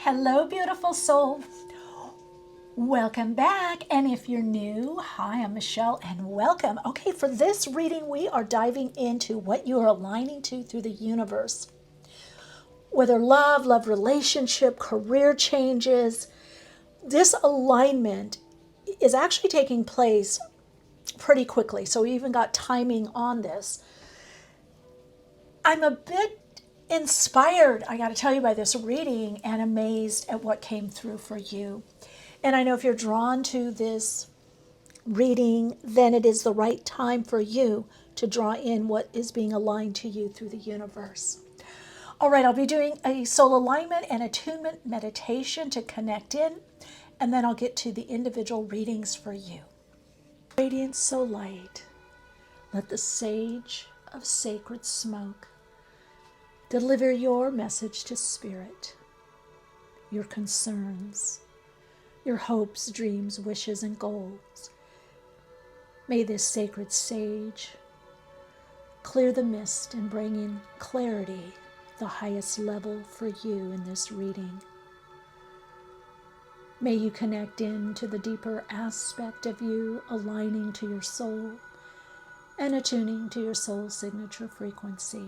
Hello, beautiful soul. Welcome back. And if you're new, hi, I'm Michelle and welcome. Okay, for this reading, we are diving into what you are aligning to through the universe. Whether love relationship, career changes, this alignment is actually taking place pretty quickly. So we even got timing on this. I'm a bit inspired, I got to tell you, by this reading and amazed at what came through for you. And I know if you're drawn to this reading, then it is the right time for you to draw in what is being aligned to you through the universe. All right, I'll be doing a soul alignment and attunement meditation to connect in, and then I'll get to the individual readings for you. Radiant soul light, let the sage of sacred smoke deliver your message to spirit, your concerns, your hopes, dreams, wishes, and goals. May this sacred sage clear the mist and bring in clarity, the highest level for you in this reading. May you connect into the deeper aspect of you, aligning to your soul and attuning to your soul's signature frequency.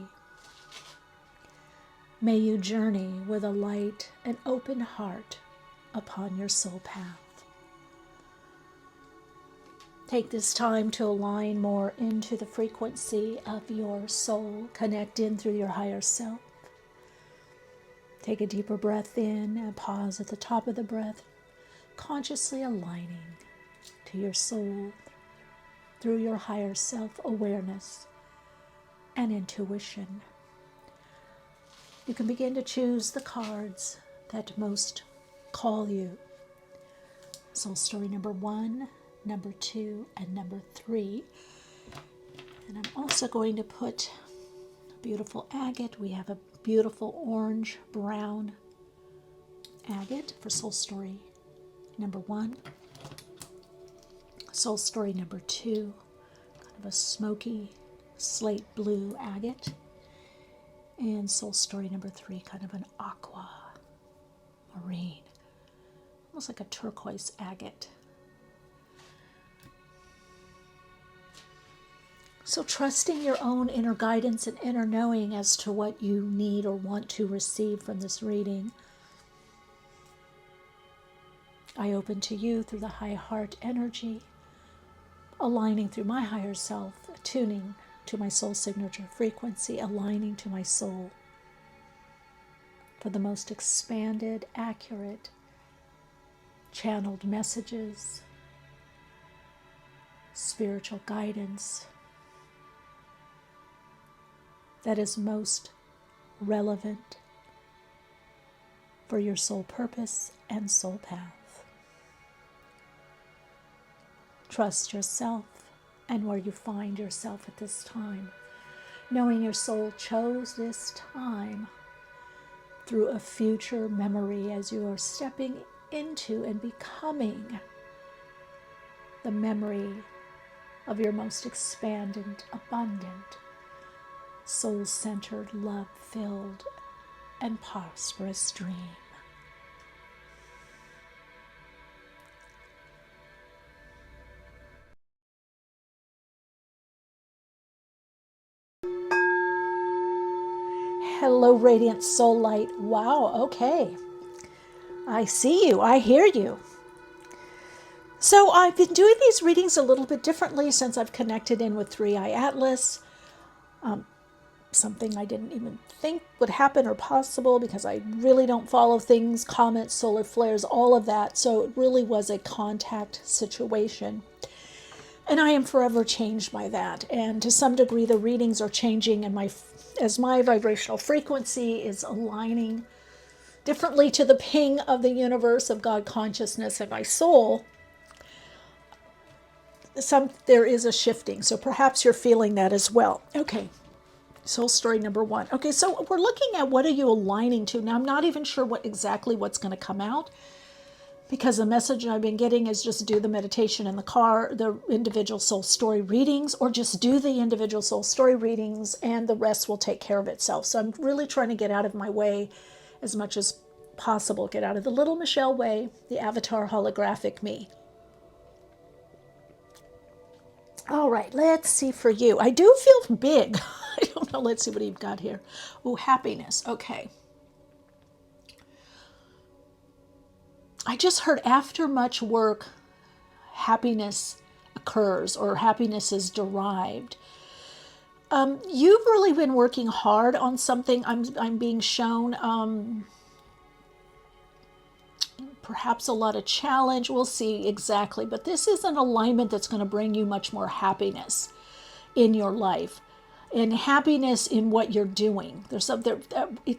May you journey with a light and open heart upon your soul path. Take this time to align more into the frequency of your soul. Connect in through your higher self. Take a deeper breath in and pause at the top of the breath, consciously aligning to your soul through your higher self-awareness and intuition. You can begin to choose the cards that most call you. Soul story number 1, number 2, and number 3. And I'm also going to put a beautiful agate. We have a beautiful orange brown agate for soul story number 1. Soul story number 2, kind of a smoky slate blue agate. And soul story number 3, kind of an aqua marine, almost like a turquoise agate. So trusting your own inner guidance and inner knowing as to what you need or want to receive from this reading. I open to you through the high heart energy, aligning through my higher self, attuning to my soul signature frequency, aligning to my soul for the most expanded, accurate, channeled messages, spiritual guidance that is most relevant for your soul purpose and soul path. Trust yourself and where you find yourself at this time, knowing your soul chose this time through a future memory as you are stepping into and becoming the memory of your most expanded, abundant, soul-centered, love-filled, and prosperous dream. Hello, radiant soul light. Wow, okay. I see you. I hear you. So I've been doing these readings a little bit differently since I've connected in with 3i Atlas. Something I didn't even think would happen or possible because I really don't follow things, comets, solar flares, all of that. So it really was a contact situation. And I am forever changed by that. And to some degree, the readings are changing, and as my vibrational frequency is aligning differently to the ping of the universe of God consciousness and my soul, there is a shifting. So perhaps you're feeling that as well. Okay. Soul story number 1. Okay, so we're looking at what are you aligning to. Now, I'm not even sure exactly what's going to come out, because the message I've been getting is just do the meditation in the car, the individual soul story readings, or just do the individual soul story readings and the rest will take care of itself. So I'm really trying to get out of my way as much as possible. Get out of the little Michele way, the avatar holographic me. All right, let's see for you. I do feel big. I don't know. Let's see what you've got here. Oh, happiness. Okay. I just heard after much work, happiness occurs or happiness is derived. You've really been working hard on something. I'm being shown. Perhaps a lot of challenge. We'll see exactly. But this is an alignment that's going to bring you much more happiness in your life and happiness in what you're doing.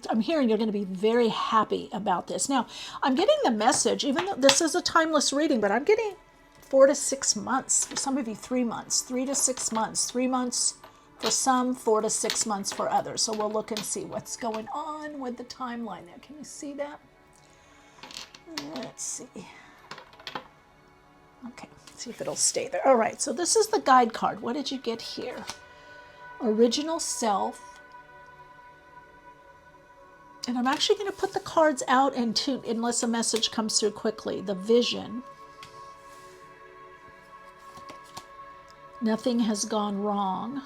I'm hearing you're going to be very happy about this. Now, I'm getting the message, even though this is a timeless reading, but I'm getting 4 to 6 months. For some of you, 3 months, 3 to 6 months, 3 months for some, 4 to 6 months for others. So we'll look and see what's going on with the timeline there. Can you see that? Let's see. Okay, see if it'll stay there. All right, so this is the guide card. What did you get here? Original self. And I'm actually going to put the cards out unless a message comes through quickly. The vision. Nothing has gone wrong.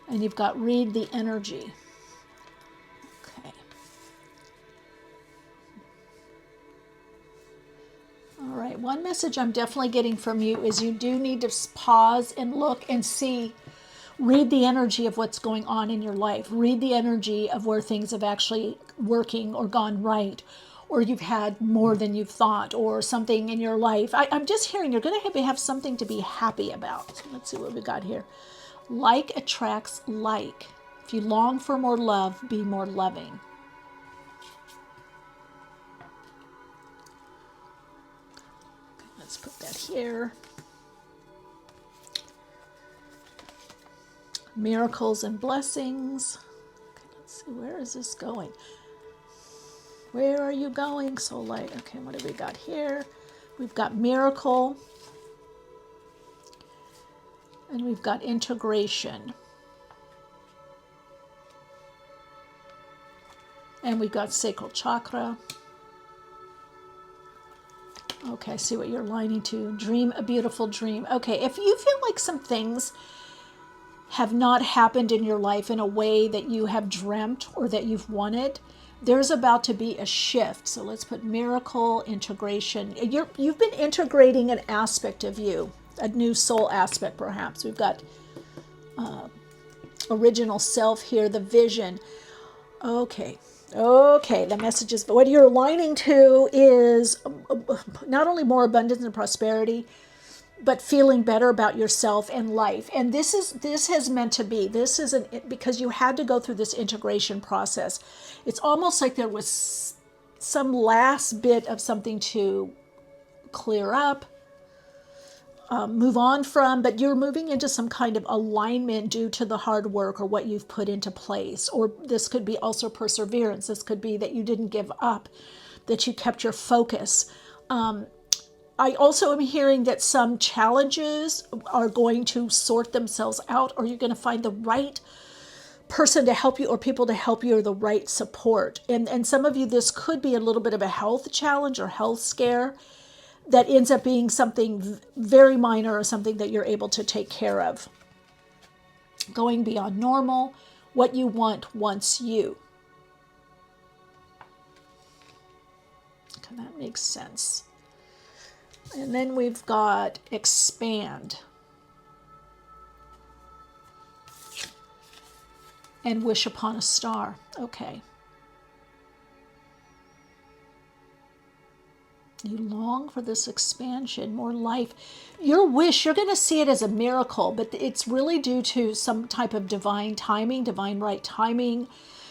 And you've got read the energy. All right, one message I'm definitely getting from you is you do need to pause and look and see, read the energy of what's going on in your life. Read the energy of where things have actually working or gone right, or you've had more than you've thought, or something in your life. I'm just hearing you're going to have something to be happy about. So let's see what we got here. Like attracts like. If you long for more love, be more loving. Let's put that here. Miracles and blessings. Okay, let's see, where is this going? Where are you going, Soul Light? Okay, what have we got here? We've got miracle. And we've got integration. And we've got sacral chakra. Okay, I see what you're lining to. Dream a beautiful dream. Okay, if you feel like some things have not happened in your life in a way that you have dreamt or that you've wanted, there's about to be a shift. So let's put miracle, integration. You've been integrating an aspect of you, a new soul aspect perhaps. We've got original self here, the vision. Okay, the message is, what you're aligning to is not only more abundance and prosperity, but feeling better about yourself and life. And this has meant to be. This isn't because you had to go through this integration process. It's almost like there was some last bit of something to clear up, move on from, but you're moving into some kind of alignment due to the hard work or what you've put into place. Or this could be also perseverance. This could be that you didn't give up, that you kept your focus. I also am hearing that some challenges are going to sort themselves out, or you're going to find the right person to help you or people to help you or the right support. And some of you, this could be a little bit of a health challenge or health scare that ends up being something very minor or something that you're able to take care of. Going beyond normal, what you want wants you. Okay, that makes sense. And then we've got expand. And wish upon a star. Okay. You long for this expansion, more life. Your wish, you're going to see it as a miracle, but it's really due to some type of divine timing, divine right timing,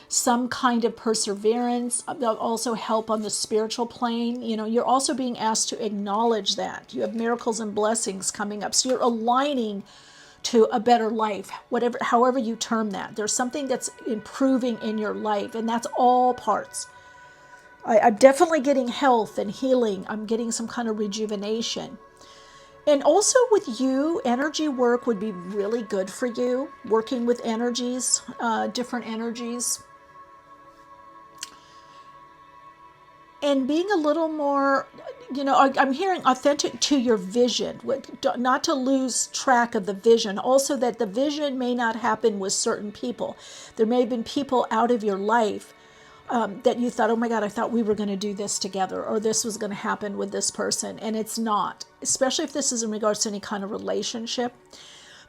some kind of perseverance. They'll also help on the spiritual plane. You know, you're also being asked to acknowledge that. You have miracles and blessings coming up. So you're aligning to a better life, however you term that. There's something that's improving in your life, and that's all parts. I'm definitely getting health and healing. I'm getting some kind of rejuvenation. And also with you, energy work would be really good for you, working with energies, different energies. And being a little more, I'm hearing authentic to your vision, not to lose track of the vision. Also that the vision may not happen with certain people. There may have been people out of your life that you thought, oh my God, I thought we were going to do this together, or this was going to happen with this person, and it's not, especially if this is in regards to any kind of relationship.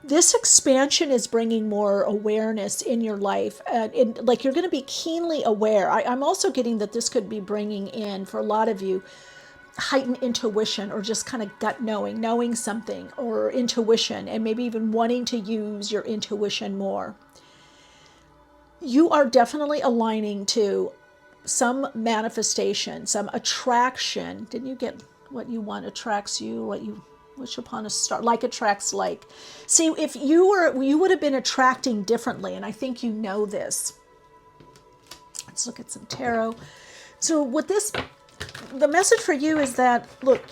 This expansion is bringing more awareness in your life. Like you're going to be keenly aware. I'm also getting that this could be bringing in, for a lot of you, heightened intuition, or just kind of gut knowing something, or intuition, and maybe even wanting to use your intuition more. You are definitely aligning to some manifestation, some attraction. Didn't you get what you want attracts you, what you wish upon a star, like attracts like. See, if you would have been attracting differently, and I think you know this. Let's look at some tarot. So the message for you is that, look,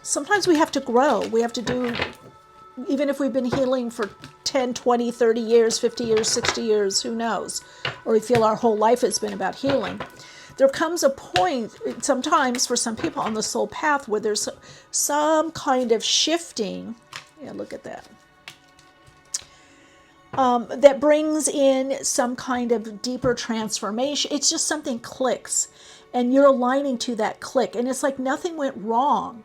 sometimes we have to grow. We have to do, even if we've been healing for 10, 20, 30 years, 50 years, 60 years, who knows? Or we feel our whole life has been about healing. There comes a point, sometimes for some people on the soul path, where there's some kind of shifting. Yeah, look at that. That brings in some kind of deeper transformation. It's just something clicks, and you're aligning to that click. And it's like nothing went wrong.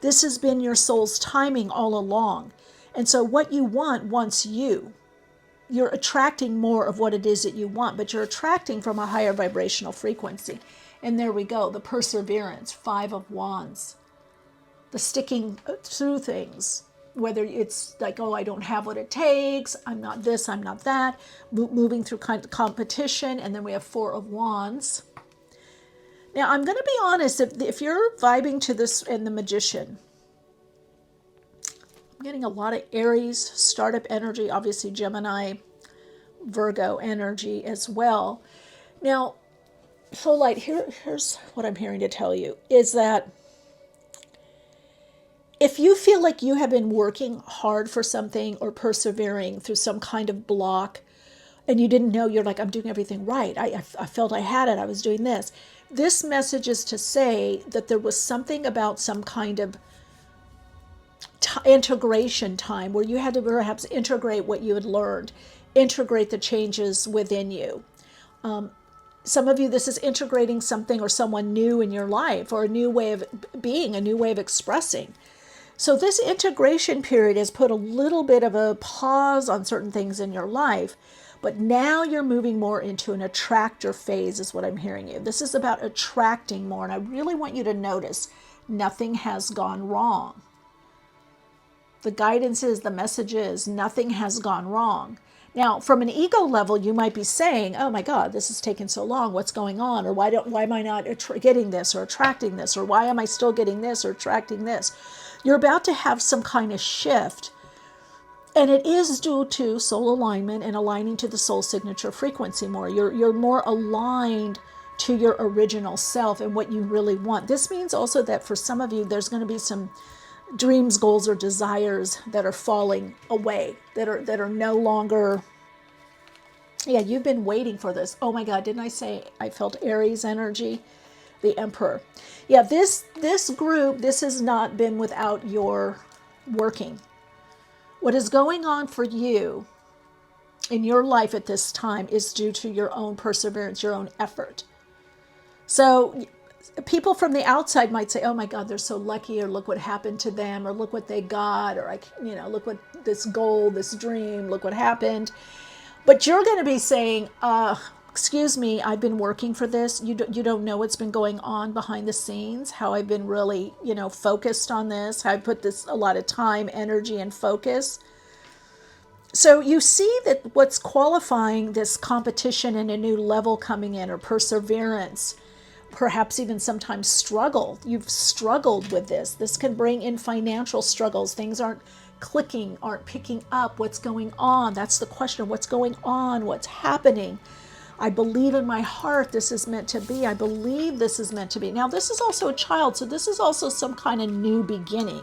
This has been your soul's timing all along. And so what you want wants you. You're attracting more of what it is that you want, but you're attracting from a higher vibrational frequency. And there we go, the perseverance, 5 of Wands. The sticking through things, whether it's like, oh, I don't have what it takes, I'm not this, I'm not that, moving through kind of competition, and then we have 4 of Wands. Now, I'm going to be honest, if you're vibing to this and the Magician, I'm getting a lot of Aries, startup energy, obviously Gemini, Virgo energy as well. Now, Soul Light, here's what I'm hearing to tell you, is that if you feel like you have been working hard for something or persevering through some kind of block, and you didn't know, you're like, I'm doing everything right. I felt I had it. I was doing this. This message is to say that there was something about some kind of integration time where you had to perhaps integrate what you had learned, integrate the changes within you. Some of you, this is integrating something or someone new in your life, or a new way of being, a new way of expressing. So this integration period has put a little bit of a pause on certain things in your life, but now you're moving more into an attractor phase is what I'm hearing you. This is about attracting more, and I really want you to notice nothing has gone wrong. The guidance is, the message is, nothing has gone wrong. Now, from an ego level, you might be saying, oh my God, this is taking so long. What's going on? Or why am I not getting this or attracting this? Or why am I still getting this or attracting this? You're about to have some kind of shift. And it is due to soul alignment and aligning to the soul signature frequency more. You're more aligned to your original self and what you really want. This means also that for some of you, there's going to be some dreams, goals, or desires that are falling away, that are no longer. Yeah, you've been waiting for this. Oh my God, didn't I say I felt Aries energy? The Emperor. Yeah, this group, this has not been without your working. What is going on for you in your life at this time is due to your own perseverance, your own effort. So people from the outside might say, oh my God, they're so lucky, or look what happened to them, or look what they got, or look what this goal, this dream, look what happened. But you're going to be saying, excuse me, I've been working for this. You don't know what's been going on behind the scenes, how I've been really, focused on this, how I put this a lot of time, energy, and focus. So you see that what's qualifying this competition and a new level coming in, or perseverance, perhaps even sometimes struggle. You've struggled with this. This can bring in financial struggles. Things aren't clicking, aren't picking up. What's going on? That's the question. What's going on? What's happening? I believe in my heart this is meant to be. I believe this is meant to be. Now, this is also a child, so this is also some kind of new beginning.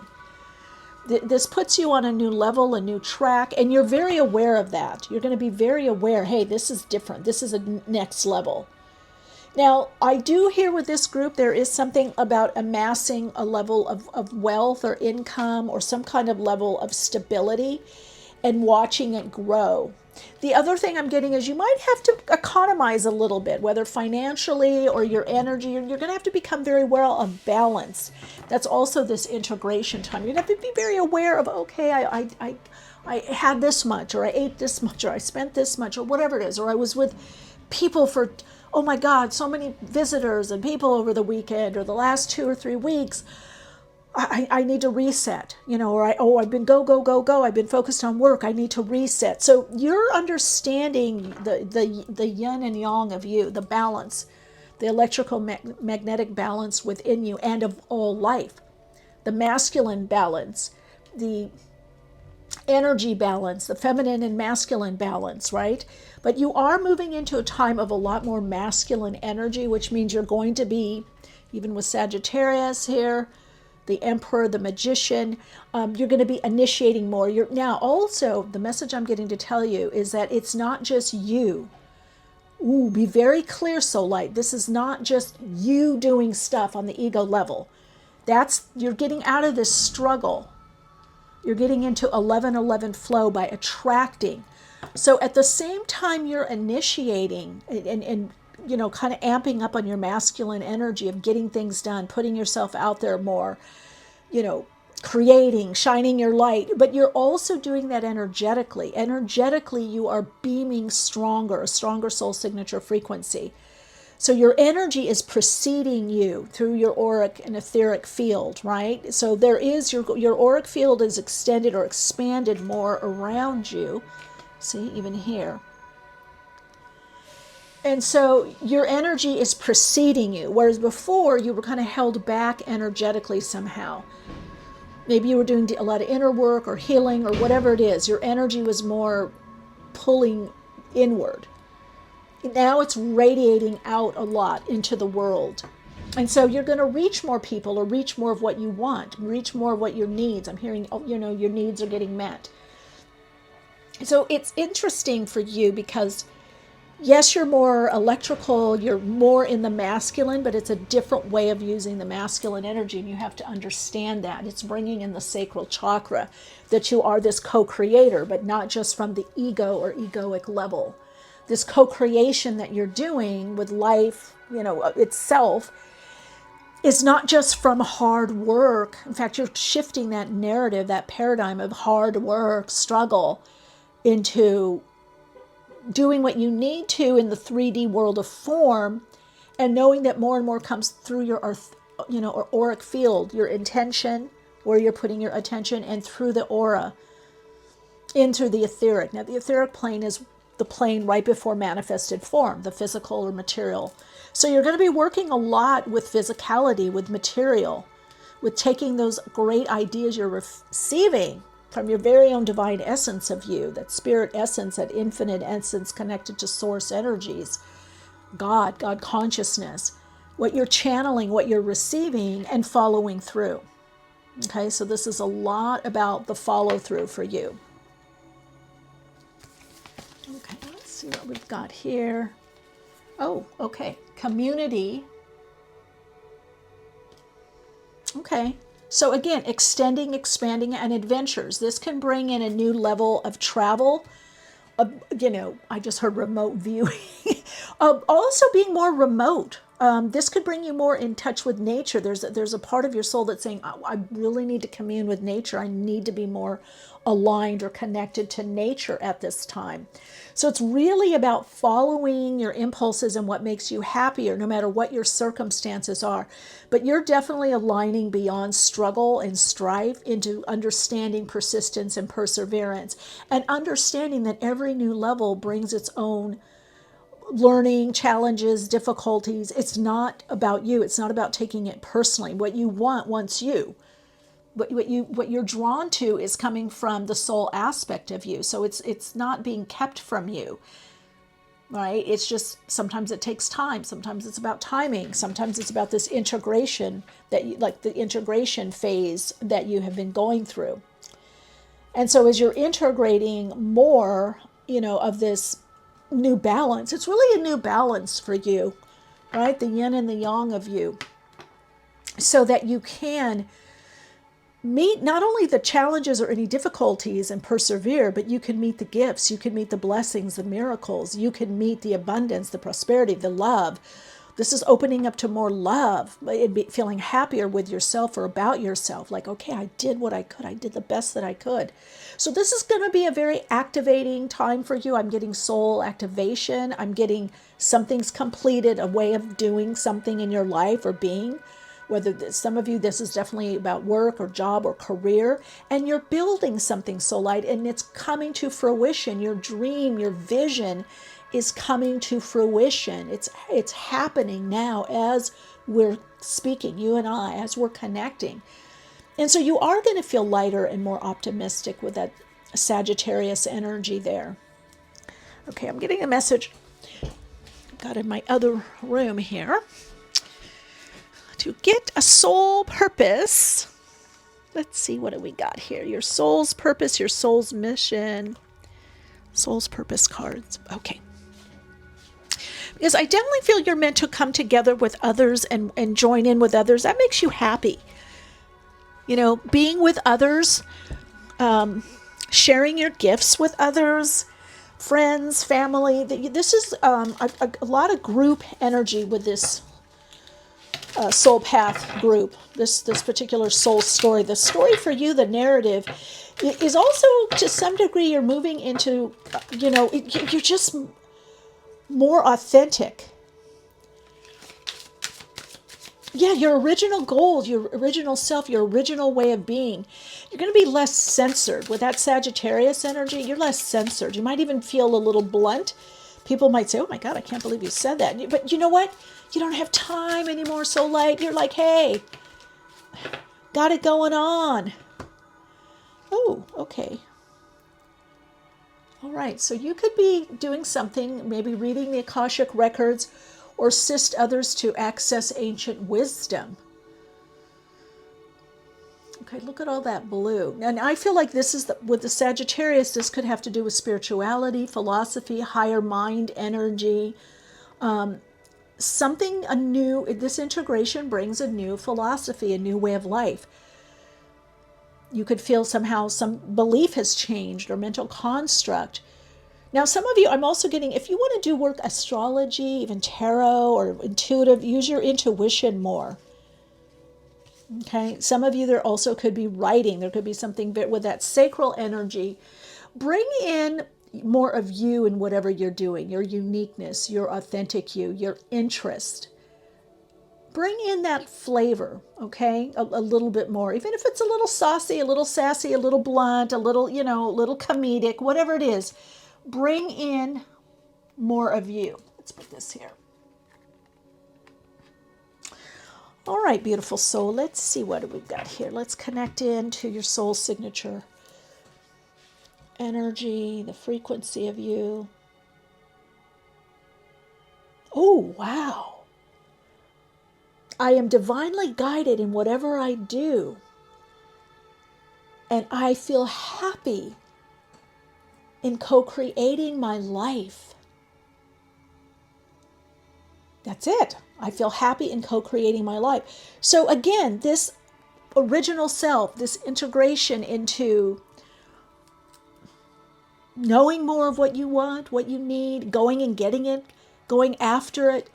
This puts you on a new level, a new track, and you're very aware of that. You're going to be very aware, hey, this is different. This is a next level. Now, I do hear with this group, there is something about amassing a level of wealth or income or some kind of level of stability and watching it grow. The other thing I'm getting is you might have to economize a little bit, whether financially or your energy. You're going to have to become very well of balance. That's also this integration time. You're going to have to be very aware of, okay, I had this much, or I ate this much, or I spent this much, or whatever it is, or I was with people for, oh my God, so many visitors and people over the weekend or the last 2 or 3 weeks. I need to reset, or I've been go. I've been focused on work. I need to reset. So you're understanding the yin and yang of you, the balance, the electrical magnetic balance within you and of all life, the masculine balance, the energy balance, the feminine and masculine balance, right? But you are moving into a time of a lot more masculine energy, which means you're going to be, even with Sagittarius here, the Emperor, the Magician, you're going to be initiating more. Now, also, the message I'm getting to tell you is that it's not just you. Ooh, be very clear, Soul Light. This is not just you doing stuff on the ego level. You're getting out of this struggle. You're getting into 11-11 flow by attracting. So at the same time you're initiating and kind of amping up on your masculine energy of getting things done, putting yourself out there more, creating, shining your light, but you're also doing that energetically. Energetically, you are beaming stronger, a stronger soul signature frequency. So your energy is preceding you through your auric and etheric field, right? So there is your auric field is extended or expanded more around you. See, even here. And so your energy is preceding you, whereas before you were kind of held back energetically somehow. Maybe you were doing a lot of inner work or healing or whatever it is. Your energy was more pulling inward. Now it's radiating out a lot into the world. And so you're going to reach more people or reach more of what you want, reach more of what your needs. I'm hearing, your needs are getting met. So it's interesting for you because yes, you're more electrical, you're more in the masculine, but it's a different way of using the masculine energy, and you have to understand that. It's bringing in the sacral chakra, that you are this co-creator, but not just from the ego or egoic level. This co-creation that you're doing with life, itself, is not just from hard work. In fact, you're shifting that narrative, that paradigm of hard work, struggle, into doing what you need to in the 3D world of form, and knowing that more and more comes through your auric field, your intention, where you're putting your attention, and through the aura, into the etheric. Now, the etheric plane is the plane right before manifested form, the physical or material. So you're going to be working a lot with physicality, with material, with taking those great ideas you're receiving from your very own divine essence of you, that spirit essence, that infinite essence connected to source energies, God consciousness, what you're channeling, what you're receiving, and following through. Okay, so this is a lot about the follow through for you. Okay, let's see what we've got here. Oh, okay, community. Okay. So again, extending, expanding, and adventures. This can bring in a new level of travel. I just heard remote viewing. Also being more remote. This could bring you more in touch with nature. There's a part of your soul that's saying, I really need to commune with nature. I need to be more aligned or connected to nature at this time. So it's really about following your impulses and what makes you happier, no matter what your circumstances are. But you're definitely aligning beyond struggle and strife into understanding persistence and perseverance, and understanding that every new level brings its own learning, challenges, difficulties. It's not about you. It's not about taking it personally. What you want wants you. What you're drawn to is coming from the soul aspect of you. So it's not being kept from you. right? It's just, sometimes it takes time. Sometimes it's about timing. Sometimes it's about this integration that you, like the integration phase that you have been going through. And so as you're integrating more, of this new balance, it's really a new balance for you, right? The yin and the yang of you, so that you can meet not only the challenges or any difficulties and persevere, but you can meet the gifts, you can meet the blessings, the miracles, you can meet the abundance, the prosperity, the love. This is opening up to more love, feeling happier with yourself or about yourself. Like, okay, I did what I could. I did the best that I could. So this is going to be a very activating time for you. I'm getting soul activation. I'm getting something's completed, a way of doing something in your life or being. Whether some of you, this is definitely about work or job or career, and you're building something, Soul Light, and it's coming to fruition. Your dream, your vision is coming to fruition. It's happening now as we're speaking, you and I, as we're connecting. And so you are going to feel lighter and more optimistic with that Sagittarius energy there. Okay, I'm getting a message. I've got in my other room here. To get a soul purpose. Let's see, what do we got here? Your soul's purpose, your soul's mission. Soul's purpose cards. Okay. Because I definitely feel you're meant to come together with others and join in with others. That makes you happy. Being with others, sharing your gifts with others, friends, family. This is a lot of group energy with this soul path group, this particular soul story. The story for you, the narrative, is also to some degree you're moving into, you're just more authentic. Yeah, your original goals, your original self, your original way of being. You're going to be less censored. With that Sagittarius energy, you're less censored. You might even feel a little blunt. People might say, oh my God, I can't believe you said that. But you know what? You don't have time anymore, Soul Light. You're like, hey, got it going on. Oh, okay. All right, so you could be doing something, maybe reading the Akashic records, or assist others to access ancient wisdom. Okay, look at all that blue. And I feel like this is, with the Sagittarius, this could have to do with spirituality, philosophy, higher mind energy. Something anew, this integration brings a new philosophy, a new way of life. You could feel somehow some belief has changed or mental construct. Now, some of you, I'm also getting, if you want to do work, astrology, even tarot or intuitive, use your intuition more. Okay, some of you, there also could be writing. There could be something with that sacral energy. Bring in more of you in whatever you're doing, your uniqueness, your authentic you, your interest. Bring in that flavor, okay, a little bit more, even if it's a little saucy, a little sassy, a little blunt, a little, a little comedic, whatever it is. Bring in more of you. Let's put this here. All right, beautiful soul. Let's see what we've got here. Let's connect into your soul signature energy, the frequency of you. Oh, wow. I am divinely guided in whatever I do. And I feel happy in co-creating my life. That's it. I feel happy in co-creating my life. So again, this original self, this integration into knowing more of what you want, what you need, going and getting it, going after it.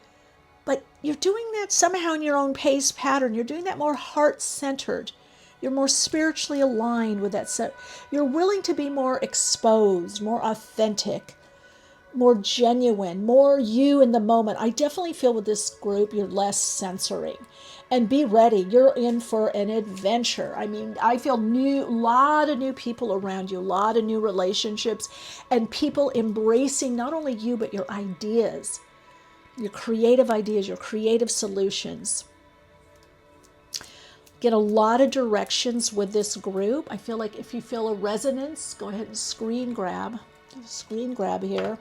But you're doing that somehow in your own pace pattern. You're doing that more heart-centered. You're more spiritually aligned with that set. You're willing to be more exposed, more authentic, more genuine, more you in the moment. I definitely feel with this group, you're less censoring. And be ready. You're in for an adventure. I mean, I feel a lot of new people around you, a lot of new relationships, and people embracing not only you, but your ideas, your creative ideas, your creative solutions. Get a lot of directions with this group. I feel like if you feel a resonance, go ahead and screen grab. Screen grab here.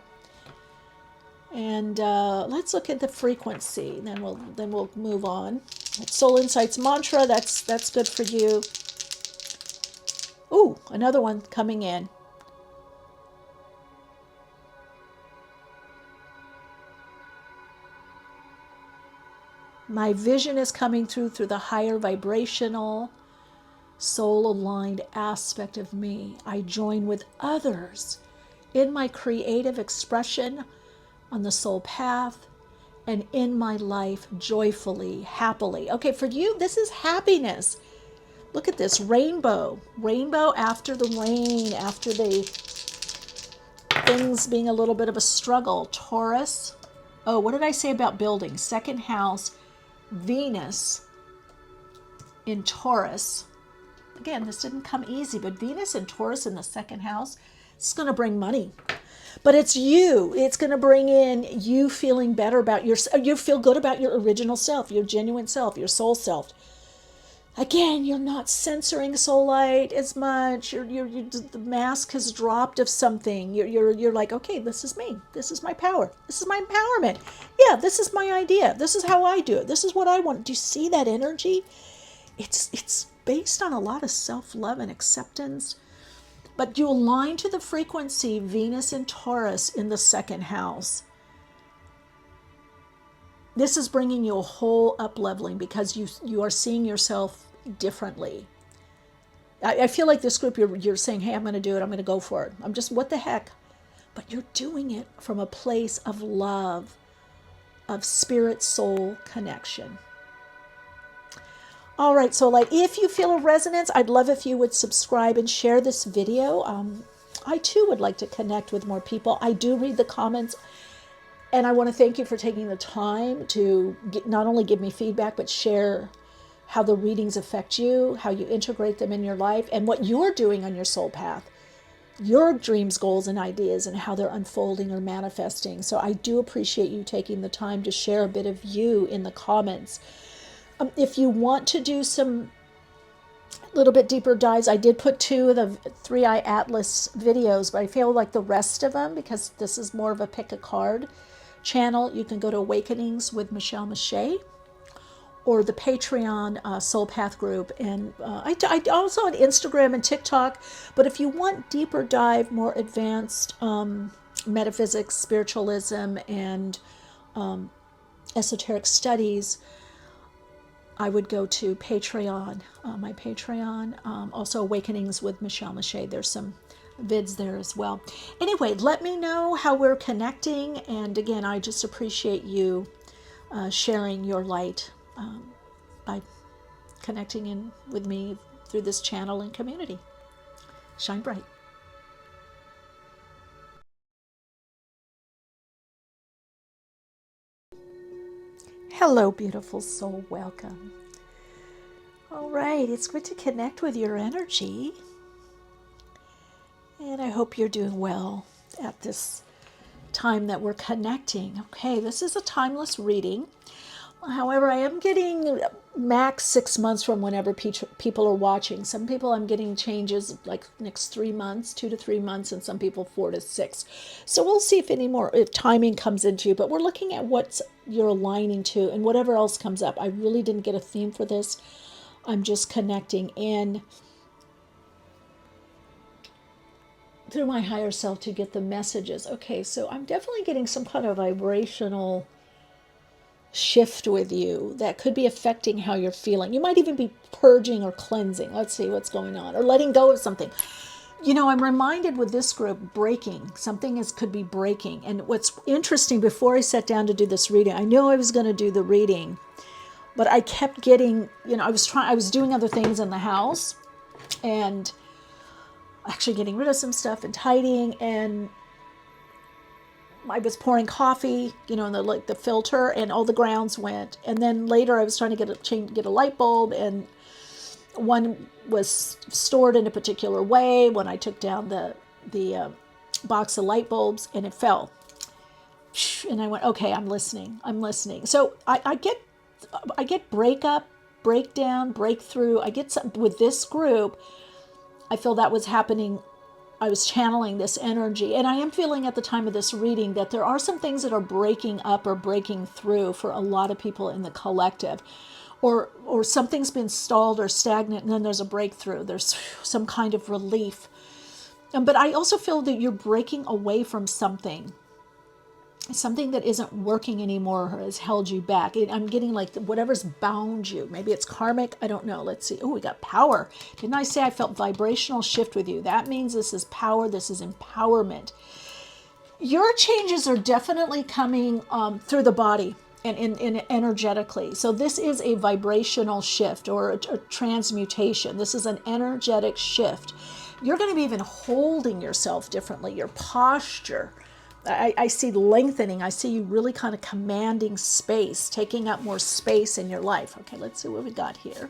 And let's look at the frequency. Then we'll move on. Soul Insights mantra. That's good for you. Ooh, another one coming in. My vision is coming through the higher vibrational, soul-aligned aspect of me. I join with others in my creative expression on the soul path and in my life joyfully, happily. Okay, for you, this is happiness. Look at this rainbow. Rainbow after the rain, after the things being a little bit of a struggle. Taurus. Oh, what did I say about building? Second house, Venus in Taurus. Again, this didn't come easy, but Venus and Taurus in the second house, it's going to bring money. But it's you. It's going to bring in you feeling better about yourself. You feel good about your original self, your genuine self, your soul self. Again, you're not censoring soul light as much. The mask has dropped of something. You're like, okay, this is me. This is my power. This is my empowerment. Yeah, this is my idea. This is how I do it. This is what I want. Do you see that energy? It's based on a lot of self-love and acceptance. But you align to the frequency Venus and Taurus in the second house. This is bringing you a whole up-leveling because you are seeing yourself differently. I feel like this group, you're saying, hey, I'm going to do it. I'm going to go for it. I'm just, what the heck? But you're doing it from a place of love, of spirit-soul connection. All right, so like if you feel a resonance, I'd love if you would subscribe and share this video. I too would like to connect with more people. I do read the comments, and I want to thank you for taking the time to not only give me feedback, but share how the readings affect you, how you integrate them in your life, and what you're doing on your soul path, your dreams, goals, and ideas, and how they're unfolding or manifesting. So I do appreciate you taking the time to share a bit of you in the comments. If you want to do some little bit deeper dives, I did put 2 of the 3-Eye Atlas videos, but I feel like the rest of them, because this is more of a pick a card channel, you can go to Awakenings with MicheleMeiche or the Patreon Soul Path group. And I also on Instagram and TikTok, but if you want deeper dive, more advanced metaphysics, spiritualism, and esoteric studies, I would go to Patreon, my Patreon, also Awakenings with MicheleMeiche. There's some vids there as well. Anyway, let me know how we're connecting. And again, I just appreciate you sharing your light by connecting in with me through this channel and community. Shine bright. Hello, beautiful soul. Welcome. All right, it's good to connect with your energy. And I hope you're doing well at this time that we're connecting. Okay, this is a timeless reading. However, I am getting max 6 months from whenever people are watching. Some people I'm getting changes like next 3 months, 2 to 3 months, and some people 4 to 6. So we'll see if timing comes into you. But we're looking at what you're aligning to and whatever else comes up. I really didn't get a theme for this. I'm just connecting in through my higher self to get the messages. Okay, so I'm definitely getting some kind of vibrational shift with you that could be affecting how you're feeling. You might even be purging or cleansing. Let's see what's going on, or letting go of something. You know, I'm reminded with this group, breaking. Something could be breaking. And what's interesting, before I sat down to do this reading, I knew I was going to do the reading, but I kept getting, I was doing other things in the house and actually getting rid of some stuff and tidying, and I was pouring coffee, in the filter, and all the grounds went. And then later I was trying to get a light bulb, and one was stored in a particular way when I took down the box of light bulbs, and it fell. And I went, okay, I'm listening. So I get breakdown, breakthrough. I get something with this group. I feel that was happening I was channeling this energy, and I am feeling at the time of this reading that there are some things that are breaking up or breaking through for a lot of people in the collective, or something's been stalled or stagnant, and then there's a breakthrough. There's some kind of relief. But I also feel that you're breaking away from something that isn't working anymore or has held you back. I'm getting like whatever's bound you. Maybe it's karmic. I don't know. Let's see. Oh, we got power. Didn't I say I felt vibrational shift with you? That means this is power. This is empowerment. Your changes are definitely coming through the body and energetically. So this is a vibrational shift or a transmutation. This is an energetic shift. You're going to be even holding yourself differently. Your posture. I see lengthening. I see you really kind of commanding space, taking up more space in your life. Okay, let's see what we got here.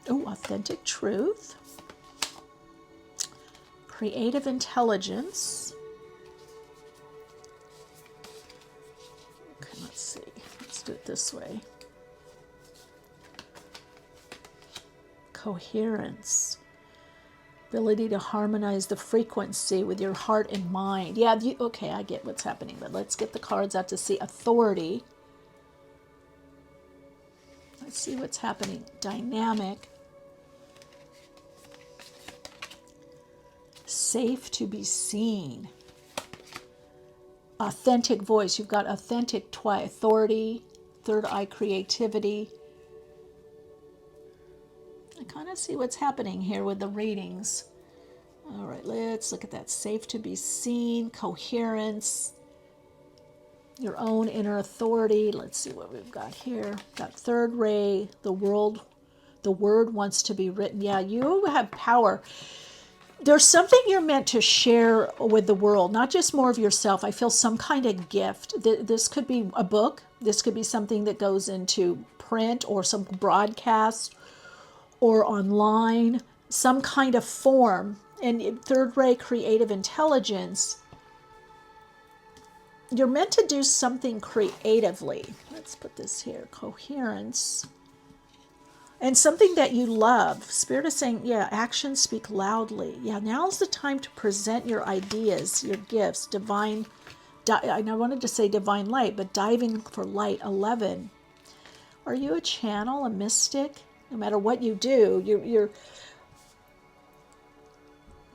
Oh, authentic truth. Creative intelligence. Okay, let's see. Let's do it this way. Coherence. Ability to harmonize the frequency with your heart and mind. Yeah, okay, I get what's happening, but let's get the cards out to see. Authority. Let's see what's happening. Dynamic. Safe to be seen. Authentic voice. You've got authentic authority, third eye creativity. I kind of see what's happening here with the readings. All right, let's look at that. Safe to be seen, coherence, your own inner authority. Let's see what we've got here. Got third ray, the word wants to be written. Yeah, you have power. There's something you're meant to share with the world, not just more of yourself. I feel some kind of gift. This could be a book. This could be something that goes into print or some broadcast or online, some kind of form. And third ray creative intelligence, you're meant to do something creatively. Let's put this here, coherence. And something that you love. Spirit is saying, yeah, actions speak loudly. Yeah, now's the time to present your ideas, your gifts, divine, I wanted to say divine light, but diving for light, 11. Are you a channel, a mystic? No matter what you do,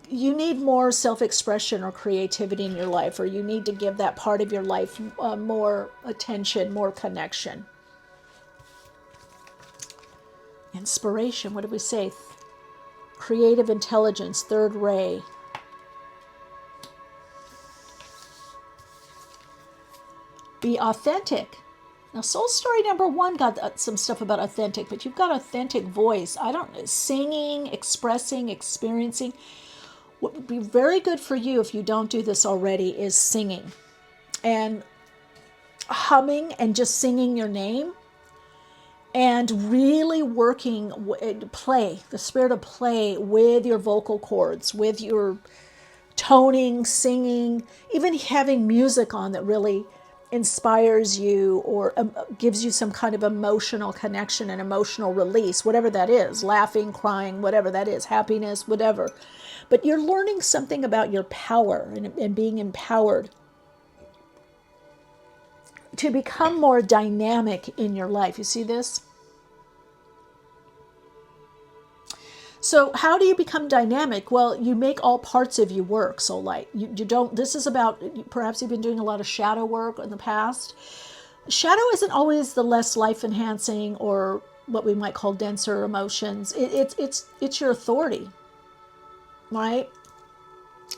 you need more self-expression or creativity in your life, or you need to give that part of your life more attention, more connection. Inspiration, what did we say? Creative intelligence, third ray. Be authentic. Now, soul story number 1 got some stuff about authentic, but you've got authentic voice. Singing, expressing, experiencing. What would be very good for you if you don't do this already is singing and humming and just singing your name and really working, the spirit of play with your vocal cords, with your toning, singing, even having music on that really inspires you or gives you some kind of emotional connection and emotional release, whatever that is, laughing, crying, whatever that is, happiness, whatever. But you're learning something about your power and being empowered to become more dynamic in your life. You see this? So how do you become dynamic? Well, you make all parts of you work, soul light. You don't, this is about, perhaps you've been doing a lot of shadow work in the past. Shadow isn't always the less life-enhancing or what we might call denser emotions. It's your authority, right?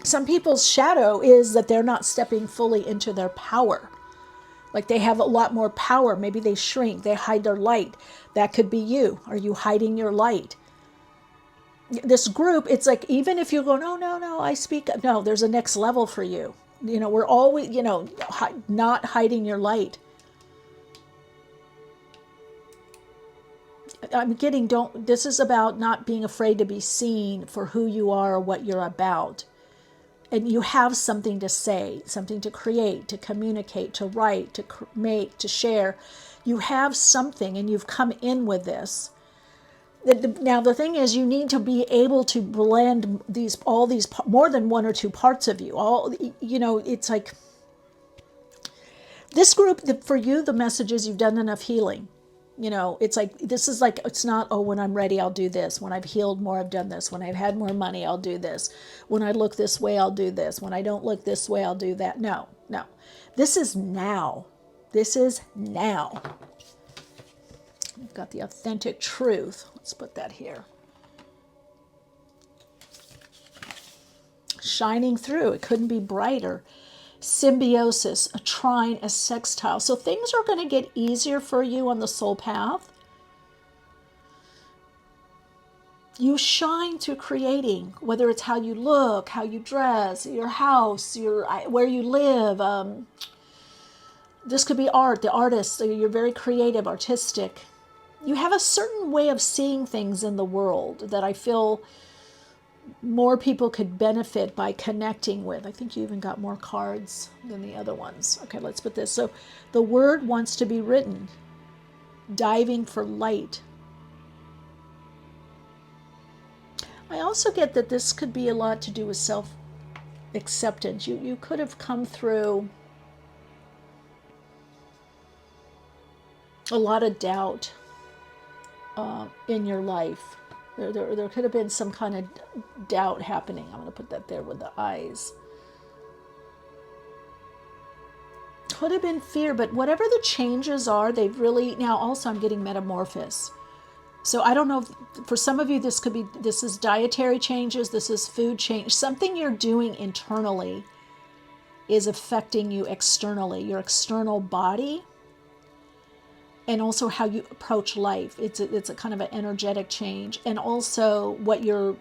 Some people's shadow is that they're not stepping fully into their power. Like they have a lot more power. Maybe they shrink, they hide their light. That could be you. Are you hiding your light? This group, it's like, even if you go, no, I speak, no, there's a next level for you. We're always, not hiding your light. This is about not being afraid to be seen for who you are or what you're about. And you have something to say, something to create, to communicate, to write, to make, to share. You have something and you've come in with this. Now the thing is, you need to be able to blend all these more than one or two parts of you. It's like this group, for you, the message is you've done enough healing. It's like, this is like, it's not, oh, when I'm ready, I'll do this. When I've healed more, I've done this. When I've had more money, I'll do this. When I look this way, I'll do this. When I don't look this way, I'll do that. No, no. This is now. This is now. We've got the authentic truth. Let's put that here. Shining through. It couldn't be brighter. Symbiosis, a trine, a sextile. So things are going to get easier for you on the soul path. You shine through creating, whether it's how you look, how you dress, your house, where you live. This could be art, the artist. So you're very creative, artistic. You have a certain way of seeing things in the world that I feel more people could benefit by connecting with. I think you even got more cards than the other ones. Okay, let's put this. So the word wants to be written. Diving for light. I also get that this could be a lot to do with self-acceptance. You could have come through a lot of doubt in your life. There could have been some kind of doubt happening. I'm going to put that there with the eyes. Could have been fear, but whatever the changes are, they've really, now also I'm getting metamorphosis. So I don't know, for some of you this is dietary changes, this is food change. Something you're doing internally is affecting you externally, your external body, and also how you approach life. It's a kind of an energetic change. And also what you're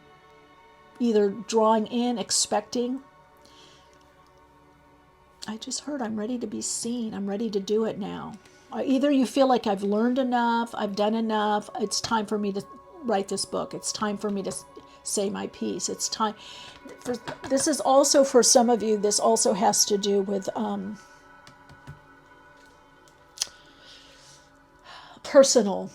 either drawing in, expecting. I just heard, I'm ready to be seen. I'm ready to do it now. Either you feel like I've learned enough, I've done enough, it's time for me to write this book. It's time for me to say my piece. It's time. This is also, for some of you, this also has to do with personal,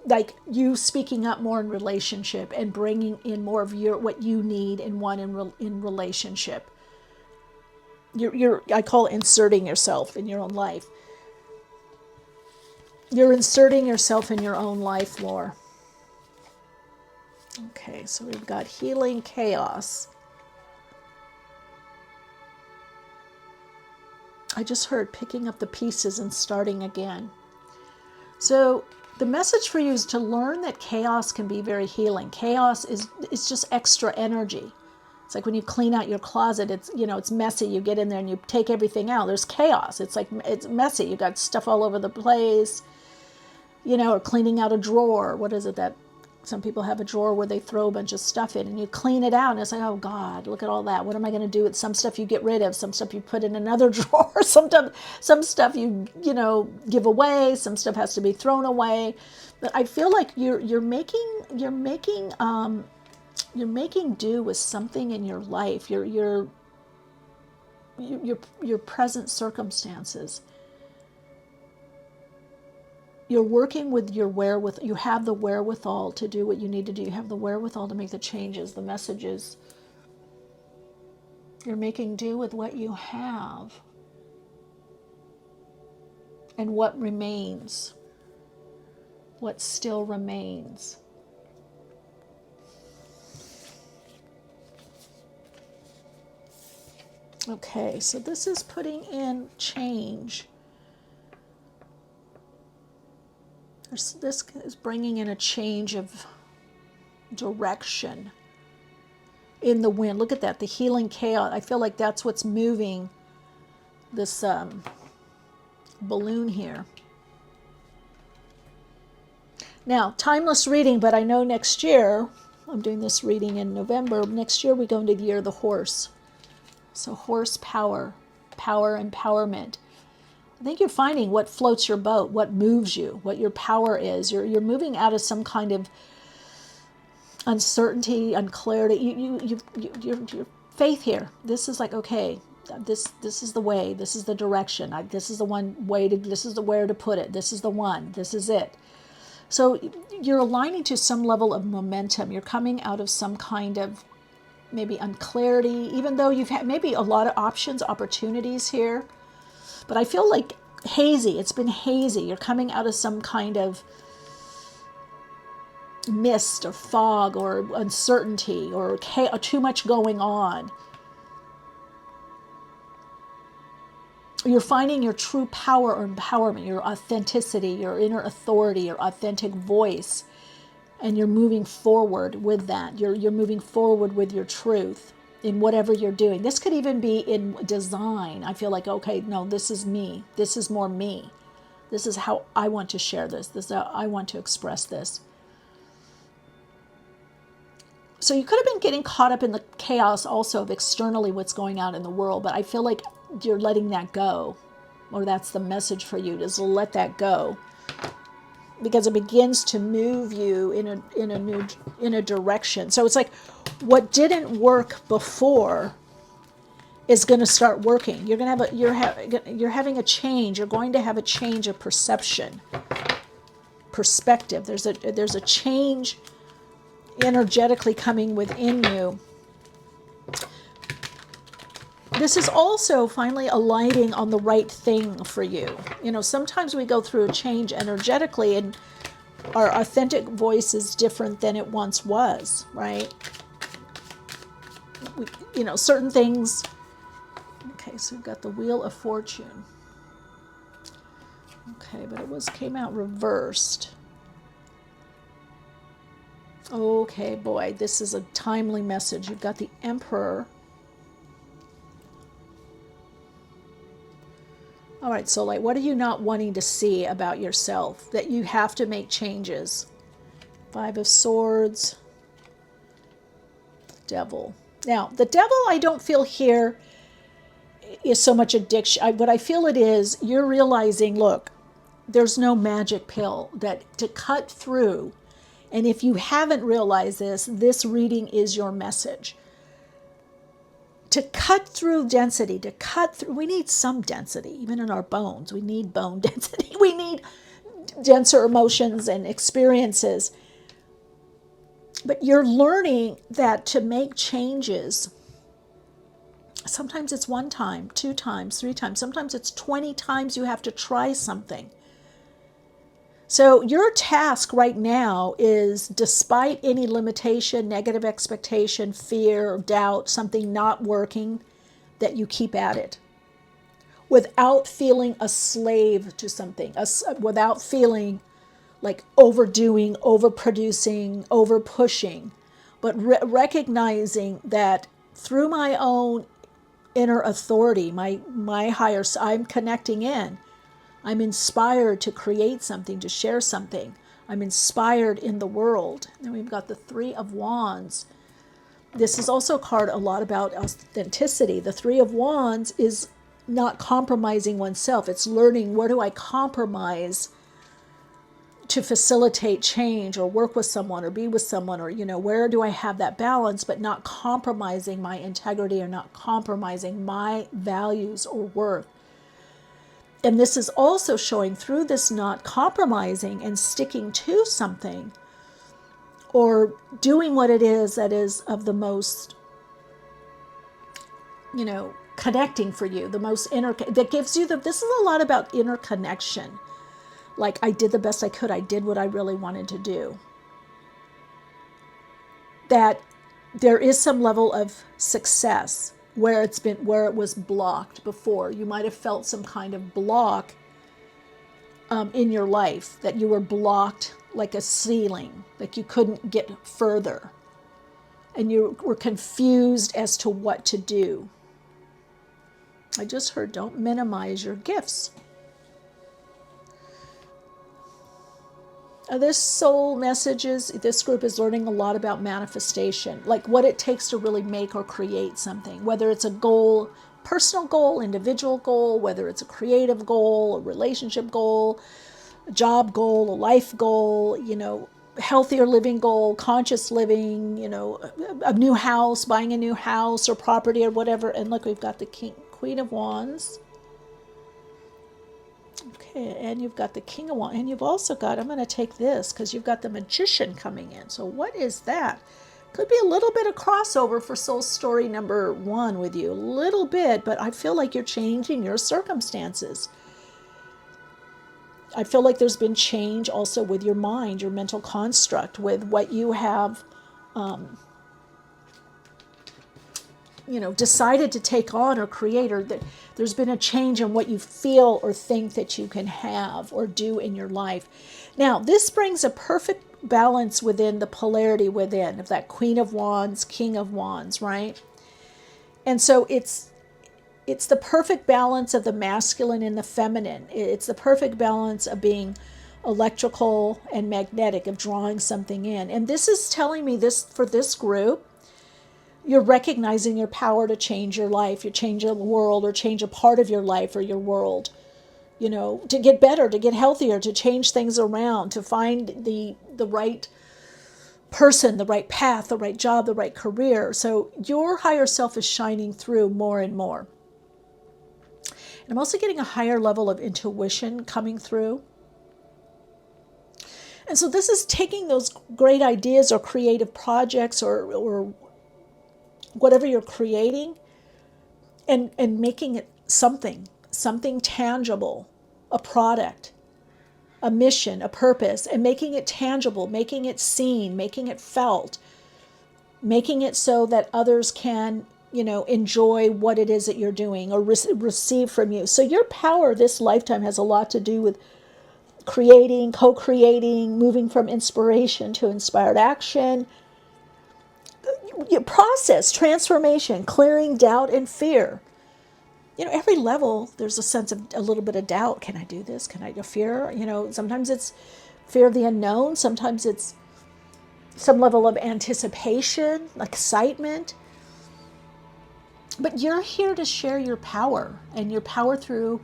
like you speaking up more in relationship and bringing in more of what you need in relationship. I call it inserting yourself in your own life. You're inserting yourself in your own life more. Okay, so we've got healing chaos. I just heard picking up the pieces and starting again. So the message for you is to learn that chaos can be very healing. Chaos is just extra energy. It's like when you clean out your closet, it's messy. You get in there and you take everything out. There's chaos. It's messy. You got stuff all over the place, or cleaning out a drawer. What is it that some people have a drawer where they throw a bunch of stuff in and you clean it out and it's like, oh God, look at all that. What am I going to do with some stuff you get rid of, some stuff you put in another drawer, some stuff you give away, some stuff has to be thrown away. But I feel like you're making do with something in your life, your present circumstances. You're working with your wherewithal. You have the wherewithal to do what you need to do. You have the wherewithal to make the changes, the messages. You're making do with what you have and what remains, what still remains. Okay, so this is putting in change. This is bringing in a change of direction in the wind. Look at that, the healing chaos. I feel like that's what's moving this balloon here. Now, timeless reading, but I know next year, I'm doing this reading in November, next year we go into the year of the horse. So horse power, empowerment. I think you're finding what floats your boat, what moves you, what your power is. You're moving out of some kind of uncertainty, unclarity. Your faith here. This is like, okay, this is the way. This is the direction. This is the one way to. This is the where to put it. This is the one. This is it. So you're aligning to some level of momentum. You're coming out of some kind of maybe unclarity, even though you've had maybe a lot of options, opportunities here. But I feel like hazy. It's been hazy. You're coming out of some kind of mist or fog or uncertainty or too much going on. You're finding your true power or empowerment, your authenticity, your inner authority, your authentic voice, and you're moving forward with that. You're moving forward with your truth in whatever you're doing. This could even be in design. I feel like, okay, no, this is me. This is more me. This is how I want to share this. This is how I want to express this. So you could have been getting caught up in the chaos also of externally what's going on in the world, but I feel like you're letting that go, or that's the message for you, is to let that go, because it begins to move you in a direction. So it's like what didn't work before is going to start working. You're going to have you're having a change. You're going to have a change of perception, perspective. There's a change energetically coming within you. This is also finally alighting on the right thing for you. You know, sometimes we go through a change energetically and our authentic voice is different than it once was, right? Certain things. Okay, so we've got the Wheel of Fortune. Okay, but came out reversed. Okay, boy, this is a timely message. You've got the Emperor. All right, so like, what are you not wanting to see about yourself that you have to make changes? Five of Swords. Devil. Now, the Devil, I don't feel here is so much addiction. What I feel it is, you're realizing, look, there's no magic pill that to cut through. And if you haven't realized this reading is your message. To cut through density, we need some density, even in our bones. We need bone density. We need denser emotions and experiences. But you're learning that to make changes, sometimes it's 1 time, 2 times, 3 times. Sometimes it's 20 times you have to try something. So your task right now is, despite any limitation, negative expectation, fear, doubt, something not working, that you keep at it without feeling a slave to something, without feeling like overdoing, overproducing, overpushing, but recognizing that through my own inner authority, my higher, I'm connecting in. I'm inspired to create something, to share something. I'm inspired in the world. And we've got the Three of Wands. This is also a card a lot about authenticity. The Three of Wands is not compromising oneself. It's learning, where do I compromise to facilitate change or work with someone or be with someone, or, where do I have that balance, but not compromising my integrity or not compromising my values or worth. And this is also showing through this not compromising and sticking to something or doing what it is that is of the most, connecting for you, the most that gives you this is a lot about interconnection. Like, I did the best I could. I did what I really wanted to do. That there is some level of success where it was blocked before. You might have felt some kind of block in your life, that you were blocked like a ceiling, like you couldn't get further, and you were confused as to what to do. I just heard, don't minimize your gifts. This soul messages, this group is learning a lot about manifestation, like what it takes to really make or create something, whether it's a goal, personal goal, individual goal, whether it's a creative goal, a relationship goal, a job goal, a life goal, healthier living goal, conscious living, a new house, buying a new house or property or whatever. And look, we've got the Queen of Wands. Okay, and you've got the King of Wands, and you've also got, I'm going to take this because you've got the Magician coming in. So what is that? Could be a little bit of crossover for soul story number 1 with you. A little bit, but I feel like you're changing your circumstances. I feel like there's been change also with your mind, your mental construct, with what you have, decided to take on or create, or that there's been a change in what you feel or think that you can have or do in your life. Now, this brings a perfect balance within the polarity within of that Queen of Wands, King of Wands, right? And so it's the perfect balance of the masculine and the feminine. It's the perfect balance of being electrical and magnetic, of drawing something in. And this is telling me this for this group, you're recognizing your power to change your life, you change the world, or change a part of your life or your world, to get better, to get healthier, to change things around, to find the right person, the right path, the right job, the right career. So your higher self is shining through more and more. And I'm also getting a higher level of intuition coming through. And so this is taking those great ideas or creative projects or whatever you're creating and making it something tangible, a product, a mission, a purpose, and making it tangible, making it seen, making it felt, making it so that others can, enjoy what it is that you're doing or receive from you. So your power this lifetime has a lot to do with creating, co-creating, moving from inspiration to inspired action, process, transformation, clearing doubt and fear. Every level, there's a sense of a little bit of doubt. Can I do this? Can I do fear? Sometimes it's fear of the unknown. Sometimes it's some level of anticipation, excitement. But you're here to share your power, and your power through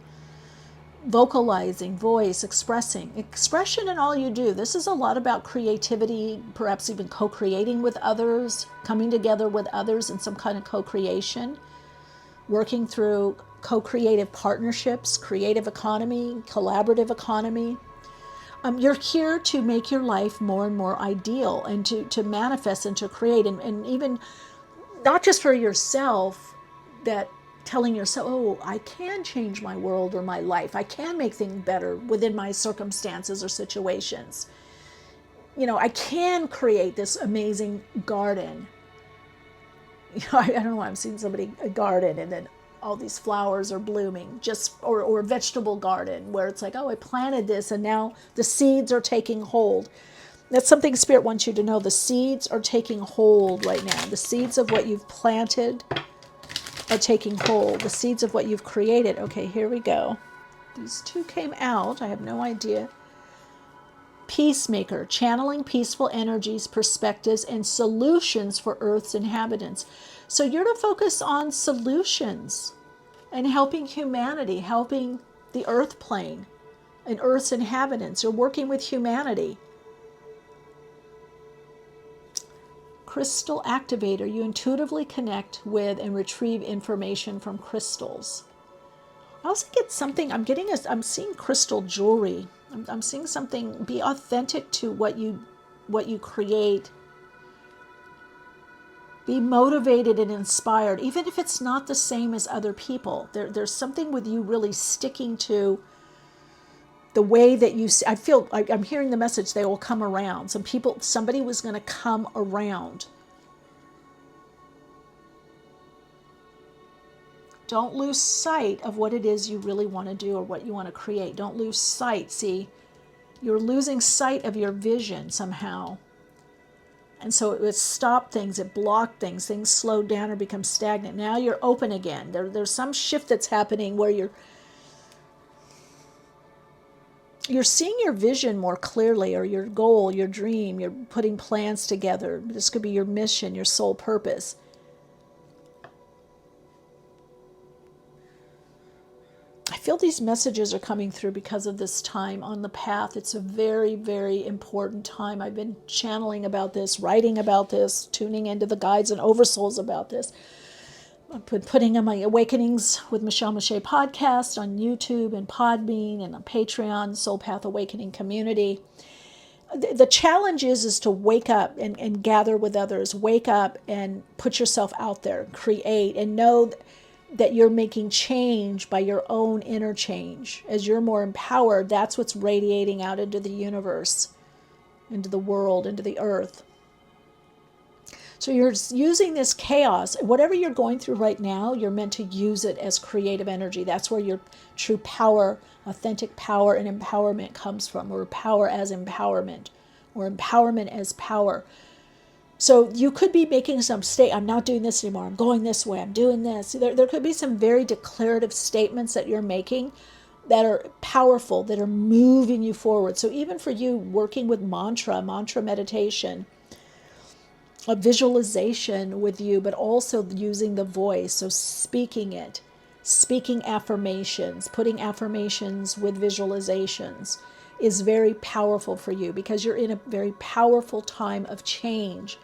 vocalizing, voice, expression in all you do. This is a lot about creativity, perhaps even co-creating with others, coming together with others in some kind of co-creation, working through co-creative partnerships, creative economy, collaborative economy. You're here to make your life more and more ideal, and to manifest and to create, and even not just for yourself, that telling yourself, oh, I can change my world or my life. I can make things better within my circumstances or situations. I can create this amazing garden. I don't know why I'm seeing somebody, a garden, and then all these flowers are blooming, or a vegetable garden where it's like, oh, I planted this and now the seeds are taking hold. That's something Spirit wants you to know. The seeds are taking hold right now. The seeds of what you've planted are taking hold. The seeds of what you've created. Okay, here we go. These two came out. I have no idea. Peacemaker, channeling peaceful energies, perspectives, and solutions for Earth's inhabitants. So you're to focus on solutions and helping humanity, helping the Earth plane and Earth's inhabitants. You're working with humanity. Crystal activator, you intuitively connect with and retrieve information from crystals. I also get something, I'm seeing crystal jewelry. I'm seeing something, be authentic to what you create. Be motivated and inspired, even if it's not the same as other people. There's something with you really sticking to the way that you see. I'm hearing the message, they will come around. Somebody was going to come around. Don't lose sight of what it is you really want to do or what you want to create. Don't lose sight. See, you're losing sight of your vision somehow. And so it would stop things, it blocked things slowed down or become stagnant. Now you're open again. There's some shift that's happening where you're seeing your vision more clearly, or your goal, your dream. You're putting plans together. This could be your mission, your soul purpose. I feel these messages are coming through because of this time on the path. It's a very, very important time. I've been channeling about this, writing about this, tuning into the guides and oversouls about this. putting on my Awakenings with Michele Meiche podcast on YouTube and Podbean and on Patreon, Soul Path Awakening community. The challenge is to wake up and gather with others. Wake up and put yourself out there, create, and know that you're making change by your own inner change. As you're more empowered, that's what's radiating out into the universe, into the world, into the earth. So you're using this chaos. Whatever you're going through right now, you're meant to use it as creative energy. That's where your true power, authentic power and empowerment comes from, or power as empowerment, or empowerment as power. So you could be making some I'm not doing this anymore, I'm going this way, I'm doing this. There could be some very declarative statements that you're making that are powerful, that are moving you forward. So even for you working with mantra meditation, a visualization with you, but also using the voice, so speaking it, speaking affirmations, putting affirmations with visualizations is very powerful for you, because you're in a very powerful time of change.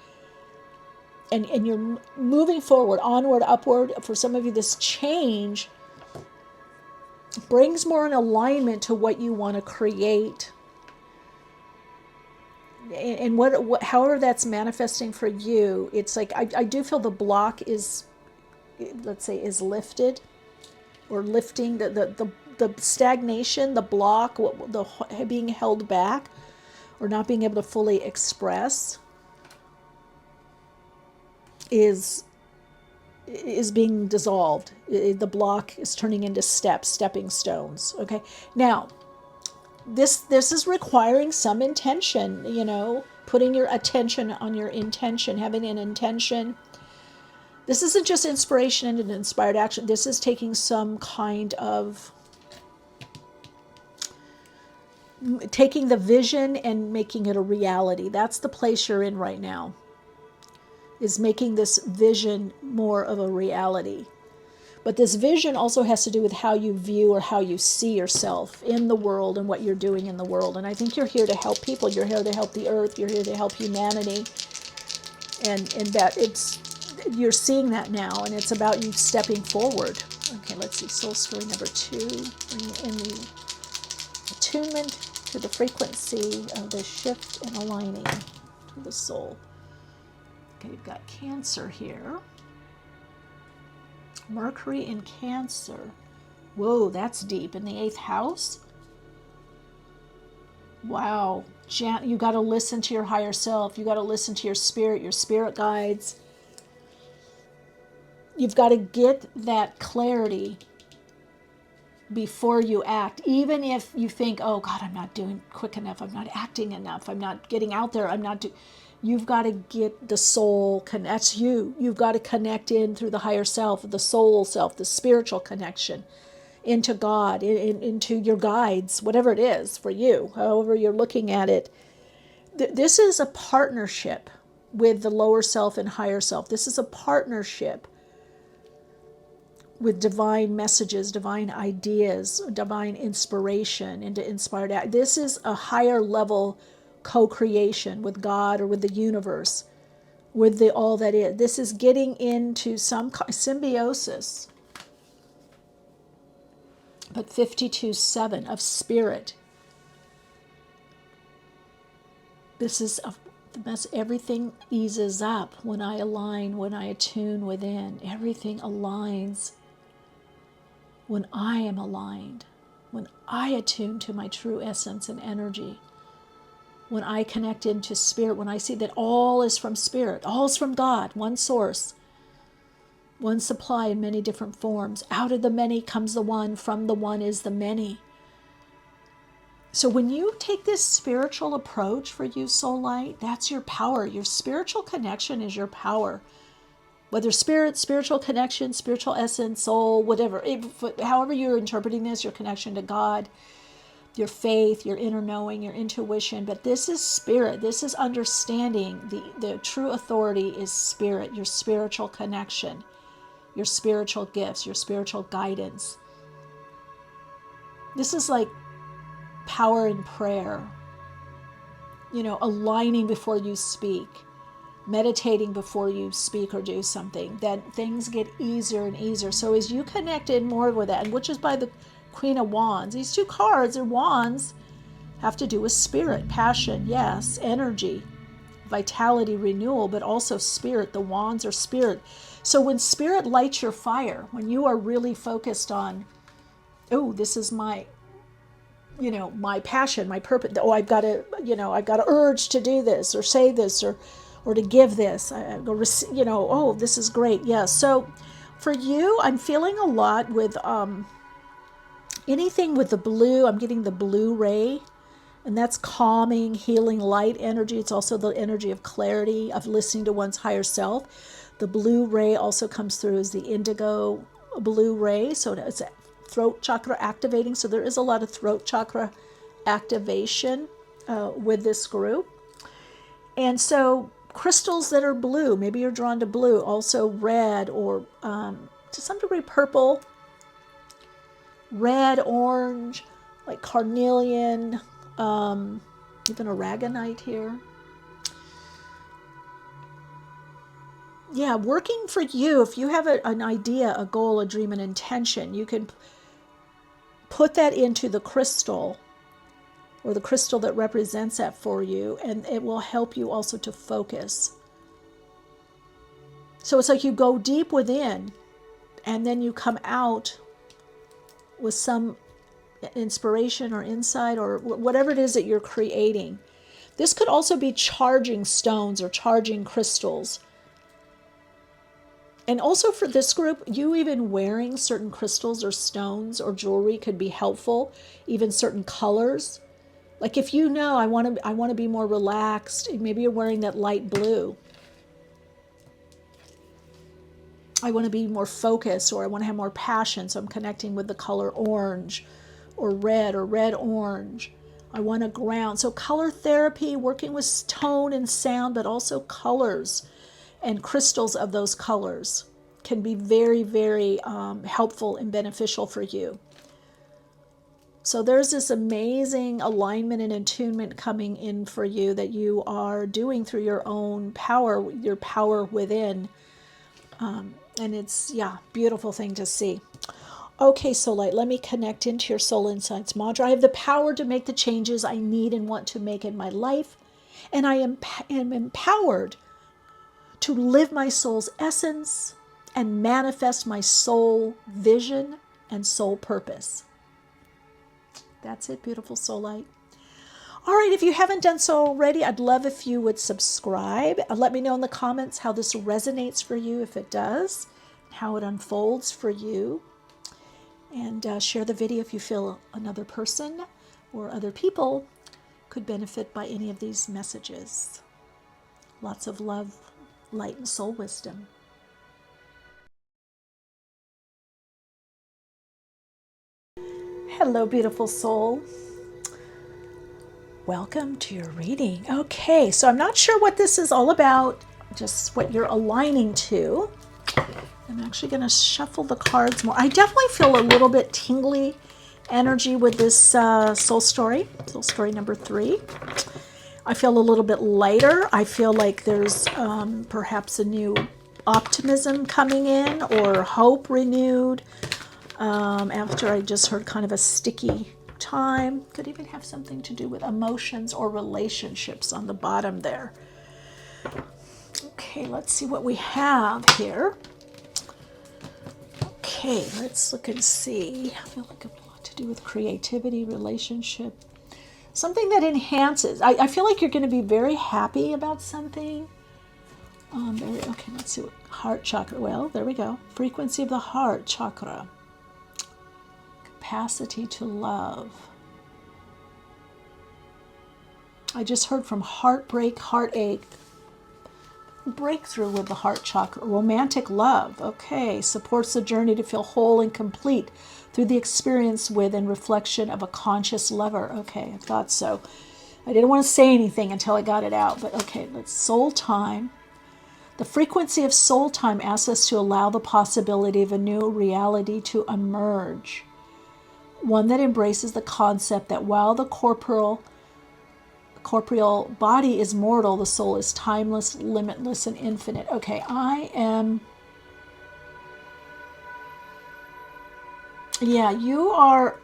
And you're moving forward, onward, upward. For some of you, this change brings more in alignment to what you want to create. And however that's manifesting for you, it's like I do feel the block is, let's say, is lifted, or lifting the stagnation, the block, the being held back, or not being able to fully express is being dissolved. The block is turning into stepping stones. Okay, now this is requiring some intention. Putting your attention on your intention, having an intention. This isn't just inspiration and inspired action. This is taking some kind of taking the vision and making it a reality. That's the place you're in right now, is making this vision more of a reality. But this vision also has to do with how you view or how you see yourself in the world and what you're doing in the world. And I think you're here to help people. You're here to help the earth. You're here to help humanity. And that you're seeing that now, and it's about you stepping forward. Okay, let's see. Soul story number 2. Bring in the attunement to the frequency of the shift and aligning to the soul. Okay, we've got Cancer here. Mercury in Cancer. Whoa, that's deep. In the 8th house? Wow. You got to listen to your higher self. You got to listen to your spirit guides. You've got to get that clarity before you act. Even if you think, oh God, I'm not doing quick enough. I'm not acting enough. I'm not getting out there. You've got to get the soul, that's you. You've got to connect in through the higher self, the soul self, the spiritual connection into God, into your guides, whatever it is for you, however you're looking at it. This is a partnership with the lower self and higher self. This is a partnership with divine messages, divine ideas, divine inspiration into inspired act. This is a higher level co-creation with God or with the universe, with the all that is. This is getting into some symbiosis. But 52-7 of spirit. This is the best. Everything eases up when I align, when I attune within. Everything aligns when I am aligned, when I attune to my true essence and energy. When I connect into spirit, when I see that all is from spirit, all is from God, one source, one supply in many different forms. Out of the many comes the one, from the one is the many. So when you take this spiritual approach for you, Soul Light, that's your power. Your spiritual connection is your power. Whether spirit, spiritual connection, spiritual essence, soul, whatever, however you're interpreting this, your connection to God, your faith, your inner knowing, your intuition. But this is spirit. This is understanding. The true authority is spirit, your spiritual connection, your spiritual gifts, your spiritual guidance. This is like power in prayer, aligning before you speak, meditating before you speak or do something, that things get easier and easier. So as you connect in more with that, and which is by the Queen of Wands, these two cards are wands, have to do with spirit, passion, yes, energy, vitality, renewal, but also spirit. The wands are spirit. So when spirit lights your fire, when you are really focused on, oh, this is my, my passion, my purpose. Oh, I've got to urge to do this or say this or to give this. Oh, this is great. Yeah. So for you, I'm feeling a lot with anything with the blue. I'm getting the blue ray, and that's calming, healing, light energy. It's also the energy of clarity, of listening to one's higher self. The blue ray also comes through as the indigo blue ray. So it's throat chakra activating. So there is a lot of throat chakra activation with this group. And so crystals that are blue, maybe you're drawn to blue, also red or to some degree purple, red, orange, like carnelian, even aragonite here. Yeah, working for you, if you have an idea, a goal, a dream, an intention, you can put that into the crystal or the crystal that represents that for you, and it will help you also to focus. So it's like you go deep within, and then you come out with some inspiration or insight or whatever it is that you're creating. This could also be charging stones or charging crystals. And also for this group, you even wearing certain crystals or stones or jewelry could be helpful, even certain colors. Like if you know, I want to be more relaxed, maybe you're wearing that light blue. I want to be more focused, or I want to have more passion, so I'm connecting with the color orange or red orange. I want to ground. So color therapy, working with tone and sound, but also colors and crystals of those colors can be very, very helpful and beneficial for you. So there's this amazing alignment and attunement coming in for you that you are doing through your own power, your power within. And it's, beautiful thing to see. Okay, Soul Light, let me connect into your Soul Insights mantra. I have the power to make the changes I need and want to make in my life. And I am empowered to live my soul's essence and manifest my soul vision and soul purpose. That's it, beautiful Soul Light. All right, if you haven't done so already, I'd love if you would subscribe. Let me know in the comments how this resonates for you, if it does, how it unfolds for you. And share the video if you feel another person or other people could benefit by any of these messages. Lots of love, light, and soul wisdom. Hello, beautiful soul. Welcome to your reading. Okay, so I'm not sure what this is all about, just what you're aligning to. I'm actually going to shuffle the cards more. I definitely feel a little bit tingly energy with this soul story number 3. I feel a little bit lighter. I feel like there's perhaps a new optimism coming in or hope renewed after I just heard kind of a sticky time. Could even have something to do with emotions or relationships on the bottom there. Okay, let's see what we have here. Okay, let's look and see. I feel like a lot to do with creativity, relationship, something that enhances. I feel like you're going to be very happy about something. Okay, let's see what heart chakra. Well, there we go. Frequency of the heart chakra. Capacity to love. I just heard from heartbreak, heartache, breakthrough with the heart chakra. Romantic love. Okay, supports the journey to feel whole and complete through the experience with and reflection of a conscious lover. Okay, I thought so. I didn't want to say anything until I got it out, but okay, let's soul time. The frequency of soul time asks us to allow the possibility of a new reality to emerge. One that embraces the concept that while the corporeal corporeal body is mortal. The soul is timeless, limitless, and infinite. Okay, you are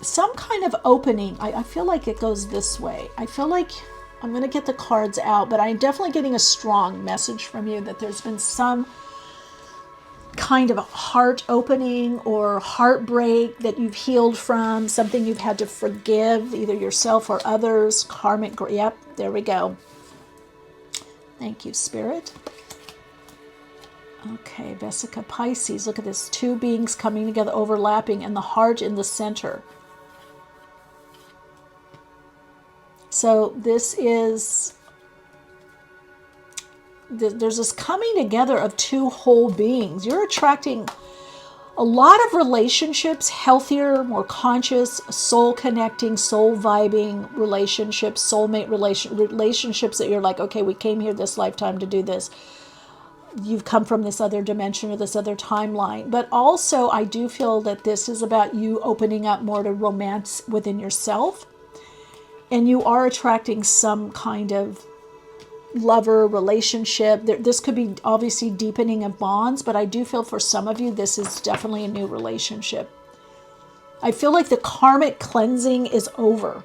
some kind of opening. I feel like it goes this way. I feel like I'm going to get the cards out, but I'm definitely getting a strong message from you that there's been some kind of a heart opening or heartbreak that you've healed from, something you've had to forgive, either yourself or others. Karmic, yep, there we go. Thank you, Spirit. Okay, Vesica Pisces, look at this. Two beings coming together, overlapping, and the heart in the center. So this is, there's this coming together of two whole beings. You're attracting a lot of relationships, healthier, more conscious, soul connecting, soul vibing relationships, soulmate relationships that you're like, okay, we came here this lifetime to do this. You've come from this other dimension or this other timeline. But also, I do feel that this is about you opening up more to romance within yourself. And you are attracting some kind of lover relationship. This could be obviously deepening of bonds, but I do feel for some of you, this is definitely a new relationship. I feel like the karmic cleansing is over.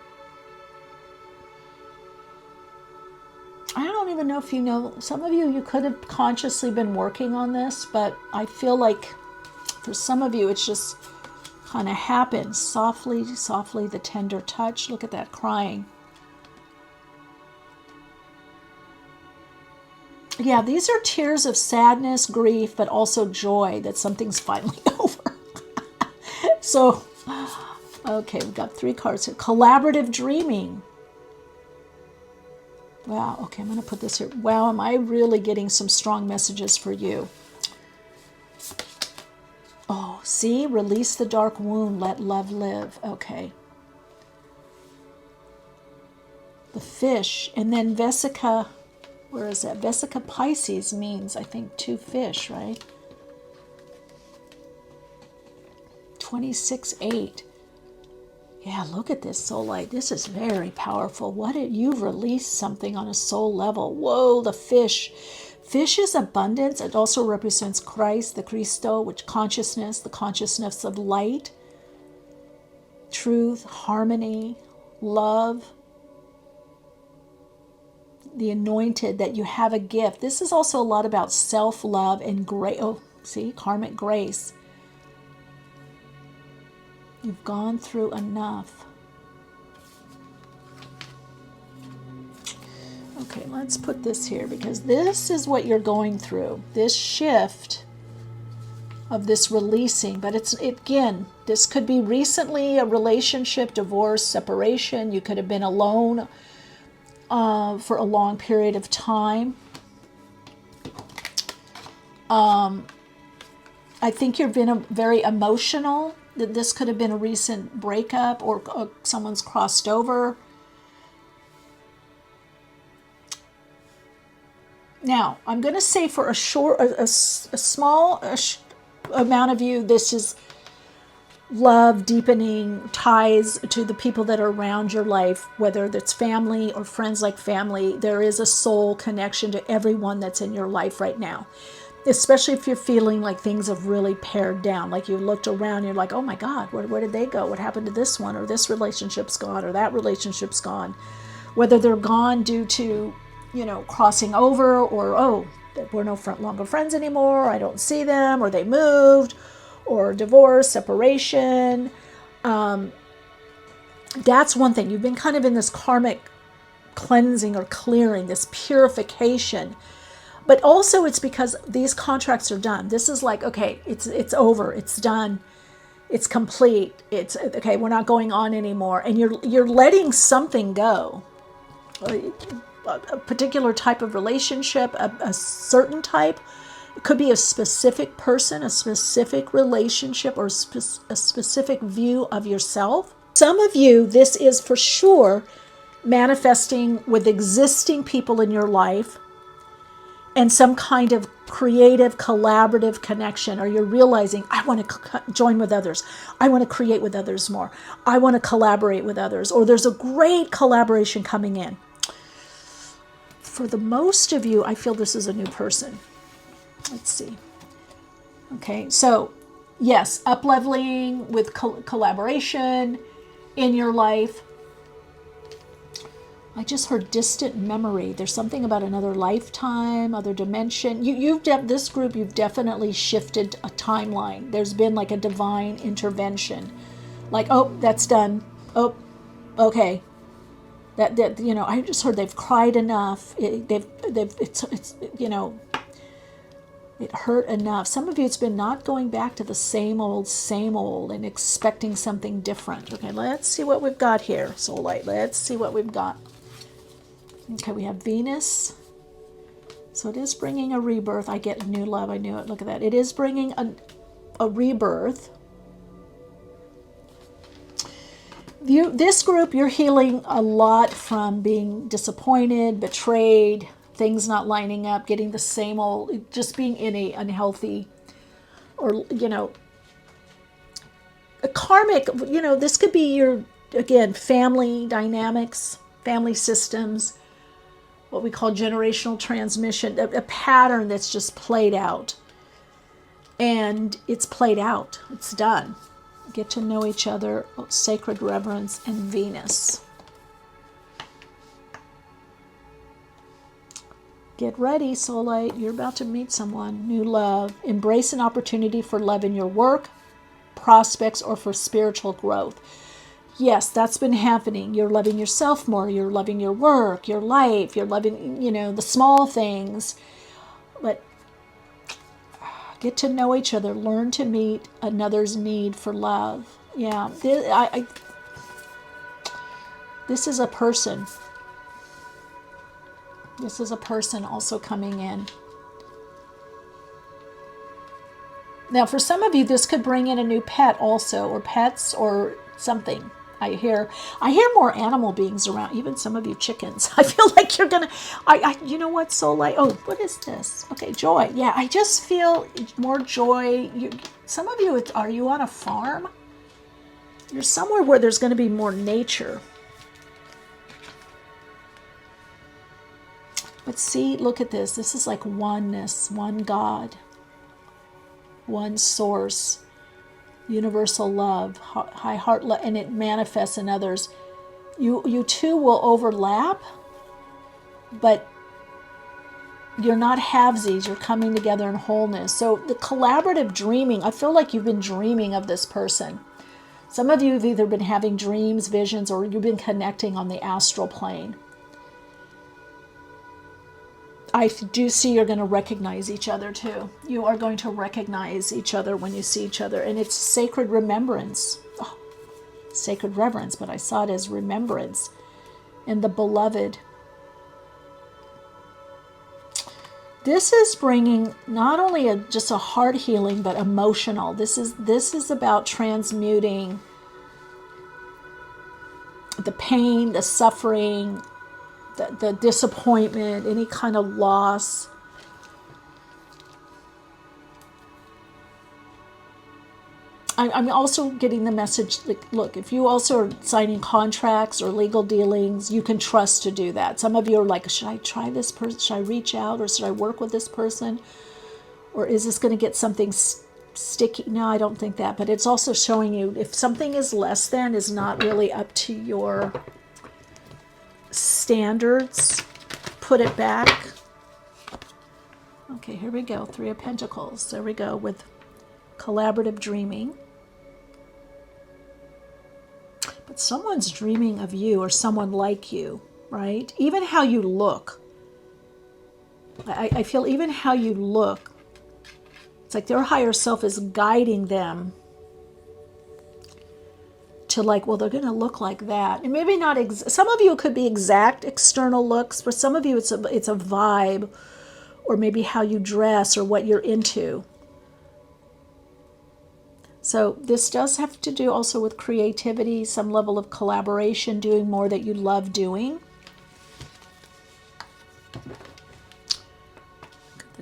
I don't even know if you know, some of you could have consciously been working on this, but I feel like for some of you, it's just kind of happens softly, softly, the tender touch. Look at that, crying. Yeah, these are tears of sadness, grief, but also joy that something's finally over. So, okay, we've got 3 cards here. Collaborative dreaming. Wow, okay, I'm going to put this here. Wow, am I really getting some strong messages for you? Oh, see? Release the dark wound, let love live. Okay. The fish, and then Vesica... Where is that? Vesica Pisces means, I think, 2 fish, right? 26-8. Yeah, look at this soul light. This is very powerful. You've released something on a soul level. Whoa, the fish. Fish is abundance. It also represents Christ, the Christo, which consciousness, the consciousness of light, truth, harmony, love. The anointed, that you have a gift. This is also a lot about self-love and grace. Oh, see, karmic grace. You've gone through enough. Okay, let's put this here because this is what you're going through. This shift of this releasing, but again, this could be recently a relationship, divorce, separation. You could have been alone for a long period of time. I think you've been very emotional. That this could have been a recent breakup or someone's crossed over. Now, I'm going to say for a small amount of you, this is love, deepening ties to the people that are around your life, whether that's family or friends like family. There is a soul connection to everyone that's in your life right now, especially if you're feeling like things have really pared down, like you looked around, you're like, oh my God, where did they go? What happened to this one? Or this relationship's gone, or that relationship's gone. Whether they're gone due to, crossing over, or, we're no longer friends anymore, I don't see them, or they moved, or divorce, separation. That's one thing. You've been kind of in this karmic cleansing or clearing, this purification. But also it's because these contracts are done. This is like, okay, it's over, it's done, it's complete, it's okay, we're not going on anymore. And you're letting something go. A particular type of relationship, a certain type. It could be a specific person, a specific relationship, or a specific view of yourself. Some of you, this is for sure manifesting with existing people in your life, and some kind of creative, collaborative connection, or you're realizing, I want to join with others. I want to create with others more. I want to collaborate with others, or there's a great collaboration coming in. For the most of you, I feel this is a new person. Let's see. Okay, so yes, up-leveling with collaboration in your life. I just heard distant memory. There's something about another lifetime, other dimension. This group, you've definitely shifted a timeline. There's been like a divine intervention. Like, oh, that's done. Oh, okay. That I just heard they've cried enough. It's it hurt enough. Some of you, it's been not going back to the same old, and expecting something different. Okay, let's see what we've got here, Soulite. Let's see what we've got. Okay, we have Venus. So it is bringing a rebirth. I get new love. I knew it. Look at that. It is bringing a rebirth. This group, you're healing a lot from being disappointed, betrayed, things not lining up, getting the same old, just being in a unhealthy, or, a karmic, this could be your, again, family dynamics, family systems, what we call generational transmission, a pattern that's just played out. And it's played out. It's done. Get to know each other, sacred reverence, and Venus. Get ready, Soulite. You're about to meet someone. New love. Embrace an opportunity for love in your work, prospects, or for spiritual growth. Yes, that's been happening. You're loving yourself more. You're loving your work, your life. You're loving, the small things. But get to know each other. Learn to meet another's need for love. Yeah, this is a person. This is a person also coming in. Now, for some of you, this could bring in a new pet also, or pets, or something. I hear more animal beings around, even some of you chickens. I feel like you're going to, you know what, Soulite? Oh, what is this? Okay, joy. Yeah, I just feel more joy. Some of you, are you on a farm? You're somewhere where there's going to be more nature. But see, look at this. This is like oneness, one God, one source. Universal love, high heart love, and it manifests in others. You two will overlap, but you're not halvesies. You're coming together in wholeness. So the collaborative dreaming, I feel like you've been dreaming of this person. Some of you have either been having dreams, visions, or you've been connecting on the astral plane. I do see you're going to recognize each other too. You are going to recognize each other when you see each other. And it's sacred remembrance. Oh, sacred reverence, but I saw it as remembrance. And the beloved. This is bringing not only just a heart healing, but emotional. This is about transmuting the pain, the suffering, the disappointment, any kind of loss. I'm also getting the message, like, look, if you also are signing contracts or legal dealings, you can trust to do that. Some of you are like, should I try this person? Should I reach out, or should I work with this person? Or is this going to get something sticky? No, I don't think that. But it's also showing you if something is less than, is not really up to your standards, put it back. Okay, here we go. 3 of Pentacles. There we go with collaborative dreaming. But someone's dreaming of you, or someone like you, right? Even how you look. I feel even how you look. It's like their higher self is guiding them to, like, well, they're going to look like that. And maybe not, some of you could be exact external looks, but some of you it's a vibe, or maybe how you dress, or what you're into. So this does have to do also with creativity, some level of collaboration, doing more that you love doing.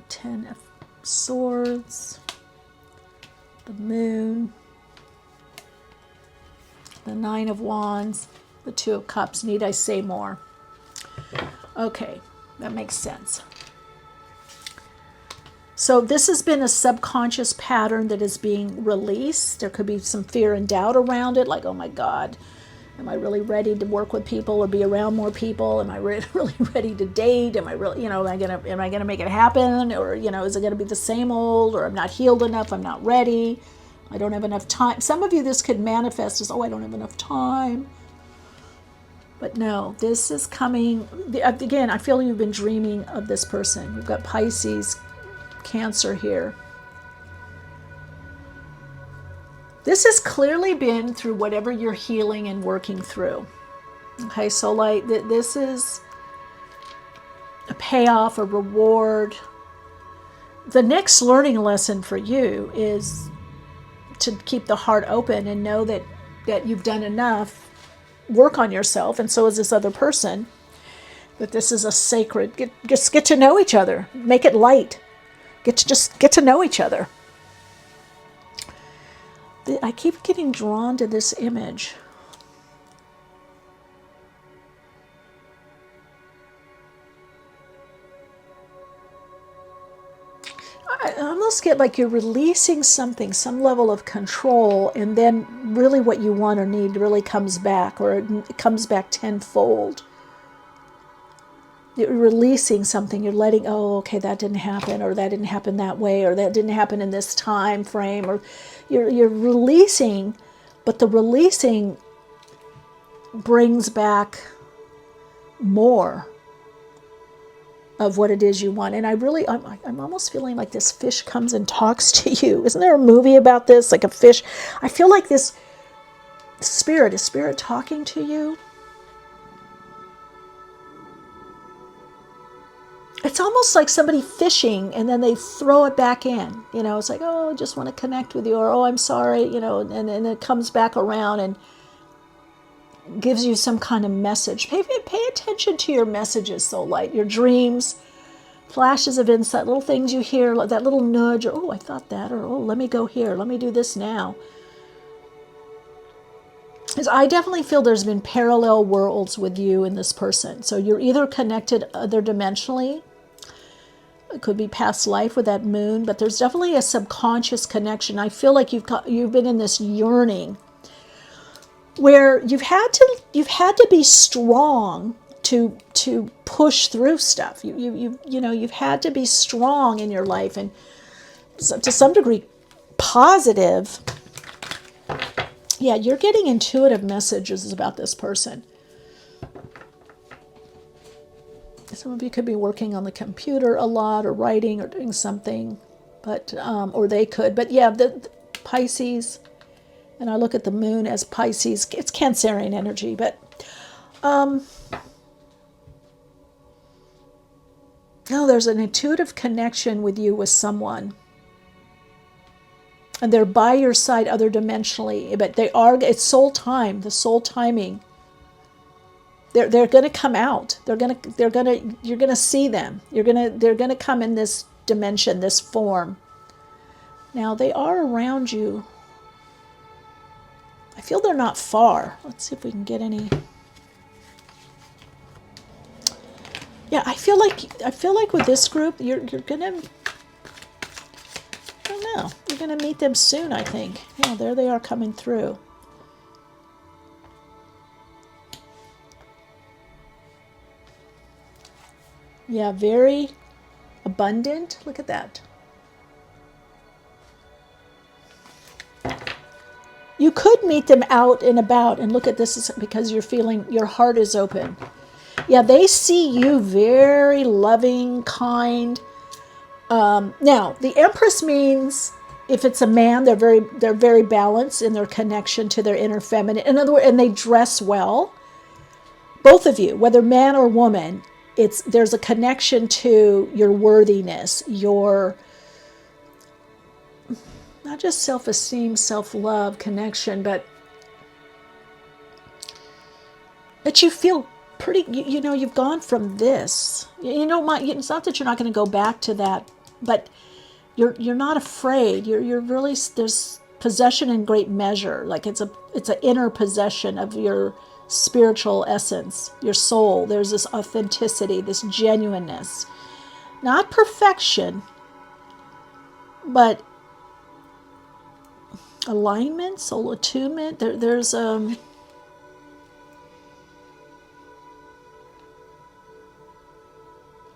Ten of Swords, the Moon, the Nine of Wands, the Two of Cups. Need I say more? Okay, that makes sense. So this has been a subconscious pattern that is being released. There could be some fear and doubt around it, like, oh my God, am I really ready to work with people or be around more people? Am I really ready to date? Am I really, am I gonna make it happen? Or, is it gonna be the same old? Or I'm not healed enough, I'm not ready, I don't have enough time. Some of you, this could manifest as, oh, I don't have enough time. But no, this is coming. Again, I feel you've been dreaming of this person. You've got Pisces, Cancer here. This has clearly been through whatever you're healing and working through. Okay, so like this is a payoff, a reward. The next learning lesson for you is to keep the heart open and know that you've done enough work on yourself, and so is this other person, that this is a sacred, just get to know each other, make it light, just get to know each other. I keep getting drawn to this image. I almost get like you're releasing something, some level of control, and then really what you want or need really comes back, or it comes back tenfold. You're releasing something, you're letting, oh, okay, that didn't happen, or that didn't happen that way, or that didn't happen in this time frame, or you're releasing, but the releasing brings back more of what it is you want. And I'm almost feeling like this fish comes and talks to you. Isn't there a movie about this, like a fish? I feel like this spirit, is spirit talking to you? It's almost like somebody fishing and then they throw it back in. It's like, oh, I just want to connect with you, or oh, I'm sorry, and it comes back around and gives you some kind of message. Pay attention to your messages, Soul Light, your dreams, flashes of insight, little things you hear, like that little nudge, or oh, I thought that, or oh, let me go here, let me do this now. Because I definitely feel there's been parallel worlds with you and this person. So you're either connected other dimensionally, it could be past life with that moon, but there's definitely a subconscious connection. I feel like you've been in this yearning where you've had to be strong to push through stuff. You've had to be strong in your life, and to some degree positive. Yeah, you're getting intuitive messages about this person. Some of you could be working on the computer a lot, or writing, or doing something, but or they could. But yeah, the Pisces, and I look at the moon as Pisces. It's Cancerian energy, but no, there's an intuitive connection with you with someone, and they're by your side other dimensionally. But it's soul time, the soul timing. They're going to come out. You're going to see them. They're going to come in this dimension, this form. Now they are around you. I feel they're not far. Let's see if we can get any. Yeah, I feel like with this group, you're going to, I don't know, you're going to meet them soon, I think. Yeah, there they are coming through. Yeah, very abundant. Look at that. You could meet them out and about, and look at this, because you're feeling your heart is open. Yeah, they see you very loving, kind. Now, the Empress means if it's a man, they're very balanced in their connection to their inner feminine. In other words, and they dress well. Both of you, whether man or woman, there's a connection to your worthiness, your not just self-esteem, self-love, connection, but that you feel pretty, you've gone from this. It's not that you're not going to go back to that but you're not afraid. You're really, there's possession in great measure. Like it's an inner possession of your spiritual essence, your soul. There's this authenticity, this genuineness, not perfection, but alignment, soul attunement. There's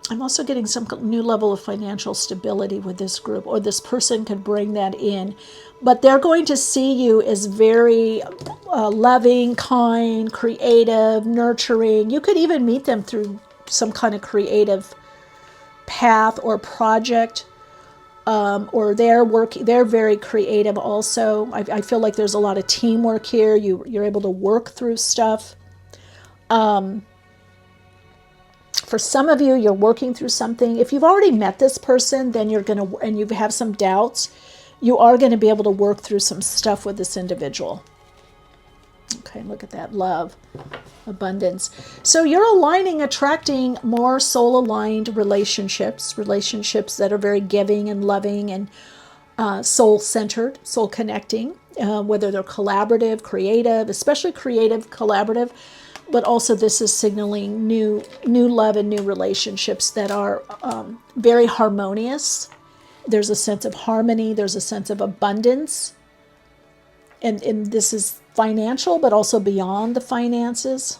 I'm also getting some new level of financial stability with this group, or this person could bring that in. But they're going to see you as very loving, kind, creative, nurturing. You could even meet them through some kind of creative path or project, or they're very creative also. I feel like there's a lot of teamwork here. You're able to work through stuff. For some of you, you're working through something. If you've already met this person, then and you have some doubts, you are going to be able to work through some stuff with this individual. Okay, look at that. Love, abundance. So you're attracting more soul-aligned relationships that are very giving and loving and soul-centered, soul-connecting, whether they're collaborative, creative, especially creative, collaborative. But also this is signaling new love and new relationships that are very harmonious. There's a sense of harmony. There's a sense of abundance. And this is financial, but also beyond the finances.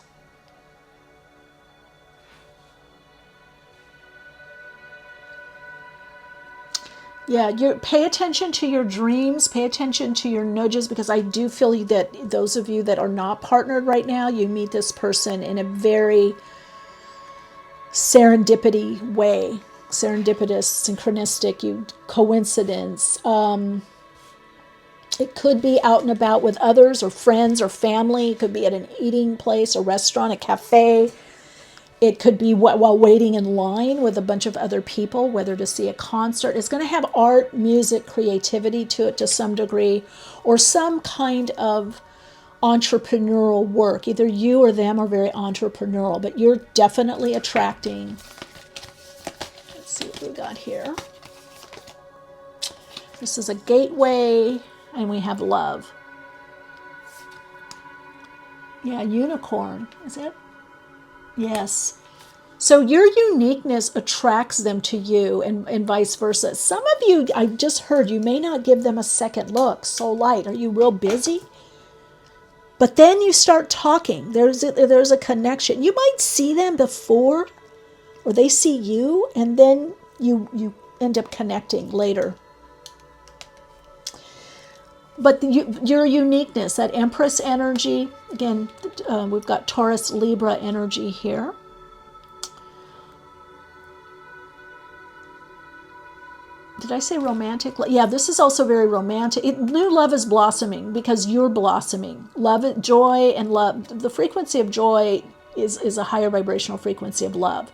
Yeah, pay attention to your dreams, pay attention to your nudges, because I do feel that those of you that are not partnered right now, you meet this person in a very serendipity way, serendipitous, synchronistic, coincidence. It could be out and about with others or friends or family. It could be at an eating place, a restaurant, a cafe. It could be while waiting in line with a bunch of other people, whether to see a concert. It's going to have art, music, creativity to it to some degree, or some kind of entrepreneurial work. Either you or them are very entrepreneurial, but you're definitely attracting. Let's see what we got here. This is a gateway, and we have love. Yeah, unicorn. Is it? Yes. So your uniqueness attracts them to you, and vice versa. Some of you, I just heard, you may not give them a second look. Soul light. Are you real busy? But then you start talking. There's a connection. You might see them before, or they see you, and then you end up connecting later. But your uniqueness, that Empress energy, again, we've got Taurus, Libra energy here. Did I say romantic? Yeah, this is also very romantic. New love is blossoming because you're blossoming. Love, joy, and love. The frequency of joy is a higher vibrational frequency of love.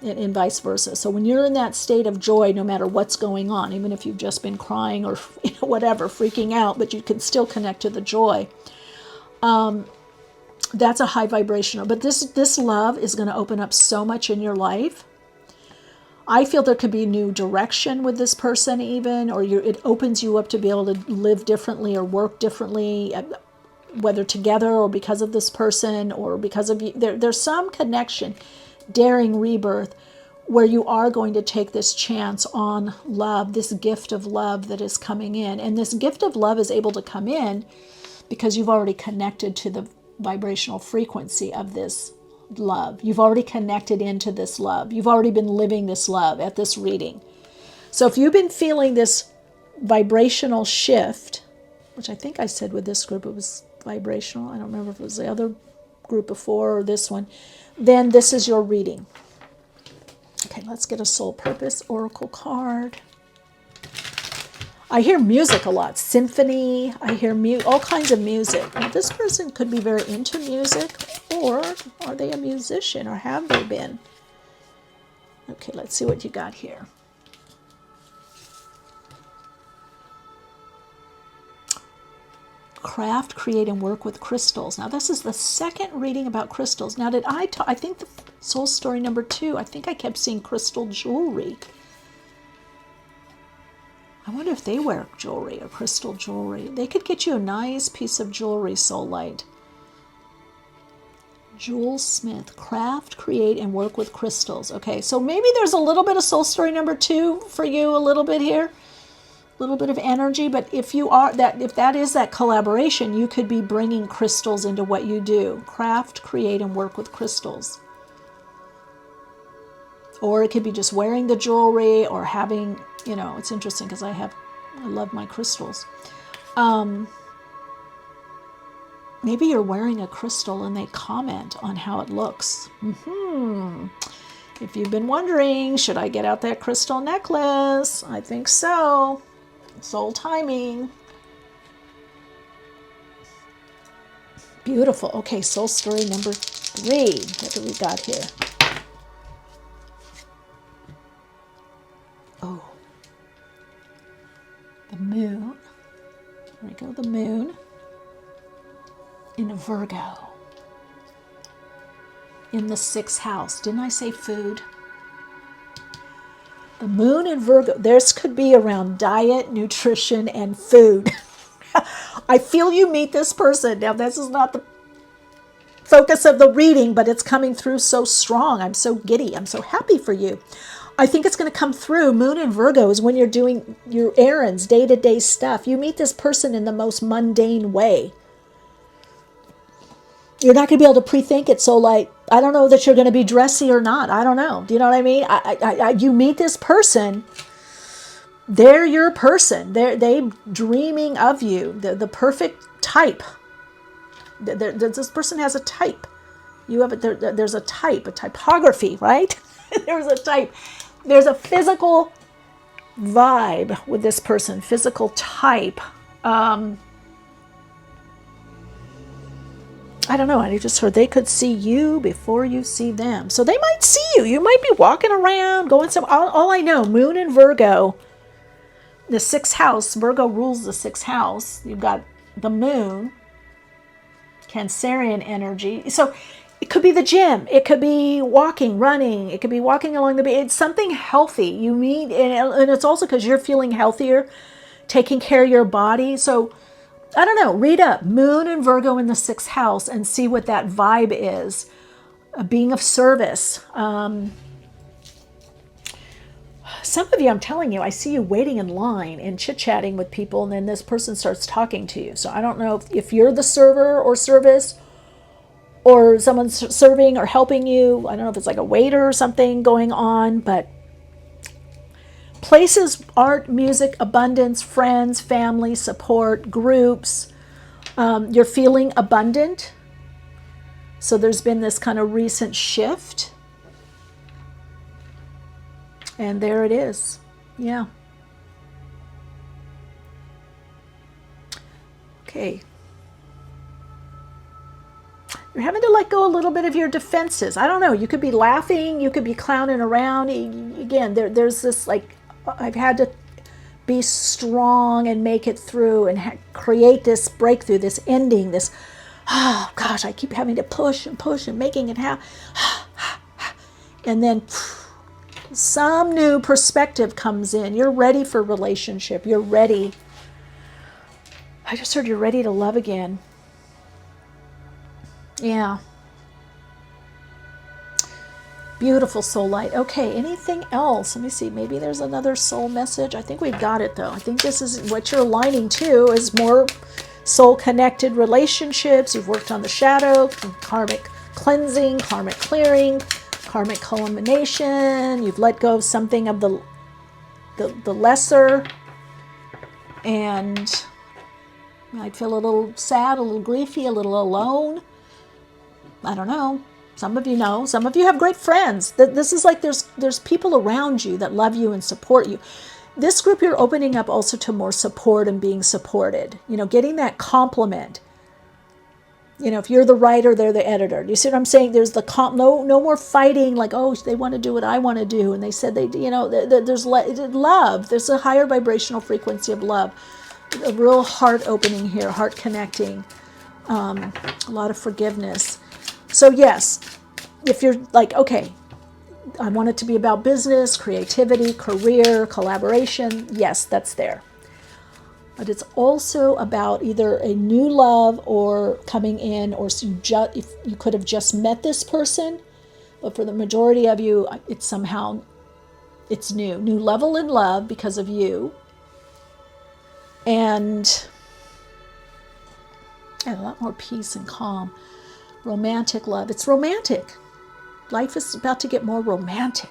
And vice versa. So when you're in that state of joy, no matter what's going on, even if you've just been crying or whatever, freaking out, but you can still connect to the joy. That's a high vibrational. But this love is going to open up so much in your life. I feel there could be new direction with this person even, or it opens you up to be able to live differently or work differently, whether together or because of this person or because of you. There's some connection. Daring rebirth, where you are going to take this chance on love, this gift of love that is coming in. And this gift of love is able to come in because you've already connected to the vibrational frequency of this love. You've already connected into this love. You've already been living this love at this reading. So if you've been feeling this vibrational shift, which I think I said with this group it was vibrational. I don't remember if it was the other group before or this one. Then this is your reading. Okay, let's get a soul purpose oracle card. I hear music a lot. Symphony. I hear all kinds of music. Now, this person could be very into music, or are they a musician, or have they been? Okay, let's see what you got here. Craft, create, and work with crystals. Now, this is the second reading about crystals. Now, I think the soul story number 2, I think I kept seeing crystal jewelry. I wonder if they wear jewelry or crystal jewelry. They could get you a nice piece of jewelry, Soul Light. Jewel Smith, craft, create, and work with crystals. Okay, so maybe there's a little bit of soul story number 2 for you, a little bit here, a little bit of energy. But if that is that collaboration, you could be bringing crystals into what you do. Craft, create, and work with crystals. Or it could be just wearing the jewelry or having, it's interesting because I love my crystals. Maybe you're wearing a crystal and they comment on how it looks. If you've been wondering, should I get out that crystal necklace? I think so. Soul timing. Beautiful. Okay, soul story number 3. What do we got here? Oh. The moon. There we go, the moon. In Virgo, in the 6th house. Didn't I say food? The moon in Virgo. This could be around diet, nutrition, and food. I feel you meet this person. Now, this is not the focus of the reading, but it's coming through so strong. I'm so giddy. I'm so happy for you. I think it's going to come through. Moon in Virgo is when you're doing your errands, day-to-day stuff. You meet this person in the most mundane way. You're not going to be able to pre-think it. So, I don't know that you're going to be dressy or not. I don't know. Do you know what I mean? You meet this person. They're your person. They dreaming of you. The perfect type. This person has a type. You have there's a type, a typography, right? There's a type. There's a physical vibe with this person. Physical type. I don't know, I just heard they could see you before you see them. So they might see you. You might be walking around, going somewhere. All I know, moon in Virgo, the 6th house, Virgo rules the 6th house. You've got the moon, Cancerian energy. So it could be the gym. It could be walking, running. It could be walking along the beach. It's something healthy. You meet, and it's also because you're feeling healthier, taking care of your body. So I don't know, read up Moon and Virgo in the 6th house and see what that vibe is. Being of service. Some of you, I'm telling you, I see you waiting in line and chit-chatting with people, and then this person starts talking to you. So I don't know if you're the server or service, or someone's serving or helping you. I don't know if it's like a waiter or something going on, but places, art, music, abundance, friends, family, support, groups. You're feeling abundant. So there's been this kind of recent shift. And there it is. Yeah. Okay. You're having to let go a little bit of your defenses. I don't know. You could be laughing. You could be clowning around. Again, there's this I've had to be strong and make it through and create this breakthrough, this ending, this, oh gosh, I keep having to push and making it happen. And then some new perspective comes in. You're ready for relationship. You're ready. I just heard you're ready to love again. Yeah. Beautiful, soul light. Okay, anything else? Let me see. Maybe there's another soul message. I think we've got it, though. I think this is what you're aligning to is more soul-connected relationships. You've worked on the shadow, karmic cleansing, karmic clearing, karmic culmination. You've let go of something of the lesser. And you might feel a little sad, a little griefy, a little alone. I don't know. Some of you know. Some of you have great friends. This is like there's people around you that love you and support you. This group you're opening up also to more support and being supported. Getting that compliment. If you're the writer, they're the editor. You see what I'm saying? There's no more fighting like, oh, they want to do what I want to do. And they said there's love. There's a higher vibrational frequency of love. A real heart opening here, heart connecting. A lot of forgiveness. So yes, if you're like, okay, I want it to be about business, creativity, career, collaboration. Yes, that's there. But it's also about either a new love or coming in, or if you could have just met this person, but for the majority of you, it's new level in love because of you, and a lot more peace and calm. Romantic love. It's romantic. Life is about to get more romantic.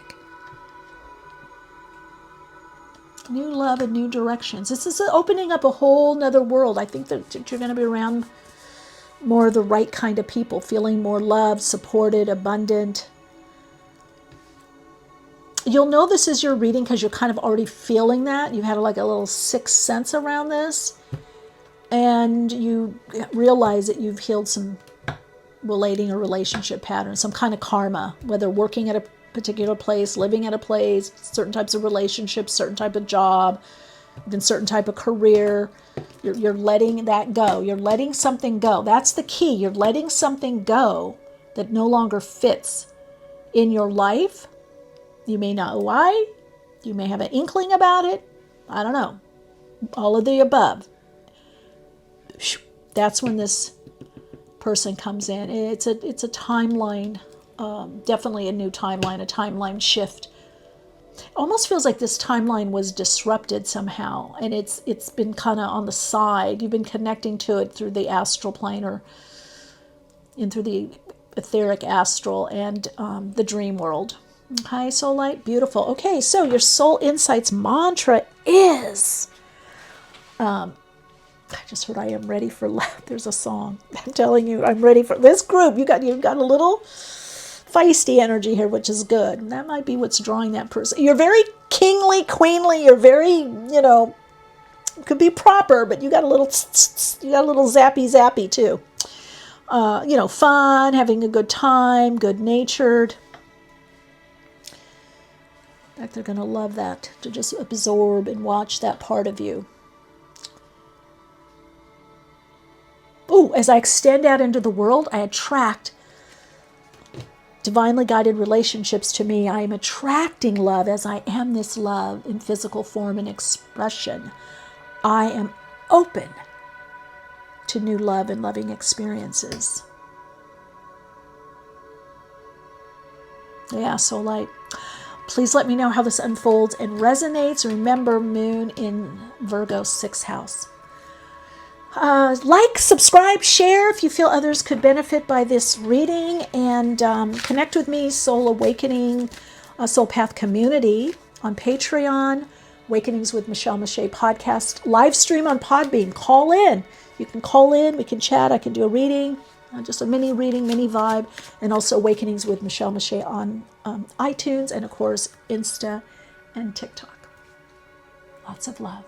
New love and new directions. This is opening up a whole nother world. I think that you're going to be around more of the right kind of people, feeling more loved, supported, abundant. You'll know this is your reading because you're kind of already feeling that. You had like a little sixth sense around this. And you realize that you've healed some relating or relationship patterns, some kind of karma, whether working at a particular place, living at a place, certain types of relationships, certain type of job, even certain type of career. You're letting that go. You're letting something go. That's the key. You're letting something go that no longer fits in your life. You may not know why. You may have an inkling about it. I don't know. All of the above. That's when this person comes in. It's a timeline, definitely a new timeline, a timeline shift. Almost feels like this timeline was disrupted somehow, and it's been kind of on the side. You've been connecting to it through the astral plane or in through the etheric astral and the dream world. Okay, soul light, beautiful. Okay, so your soul insights mantra is. I just heard I am ready for love. There's a song. I'm telling you, I'm ready for this group. You've got a little feisty energy here, which is good. And that might be what's drawing that person. You're very kingly, queenly. You're very, could be proper, but you got a little zappy too. Fun, having a good time, good natured. In fact, they're going to love that, to just absorb and watch that part of you. Ooh, as I extend out into the world, I attract divinely guided relationships to me. I am attracting love as I am this love in physical form and expression. I am open to new love and loving experiences. Yeah, soul light. Please let me know how this unfolds and resonates. Remember, moon in Virgo, 6th house. Like, subscribe, share if you feel others could benefit by this reading, and connect with me, Soul Awakening, Soul Path Community on Patreon, Awakenings with MicheleMeiche podcast, live stream on Podbean. Call in. You can call in. We can chat. I can do a reading, just a mini reading, mini vibe, and also Awakenings with MicheleMeiche on iTunes and, of course, Insta and TikTok. Lots of love.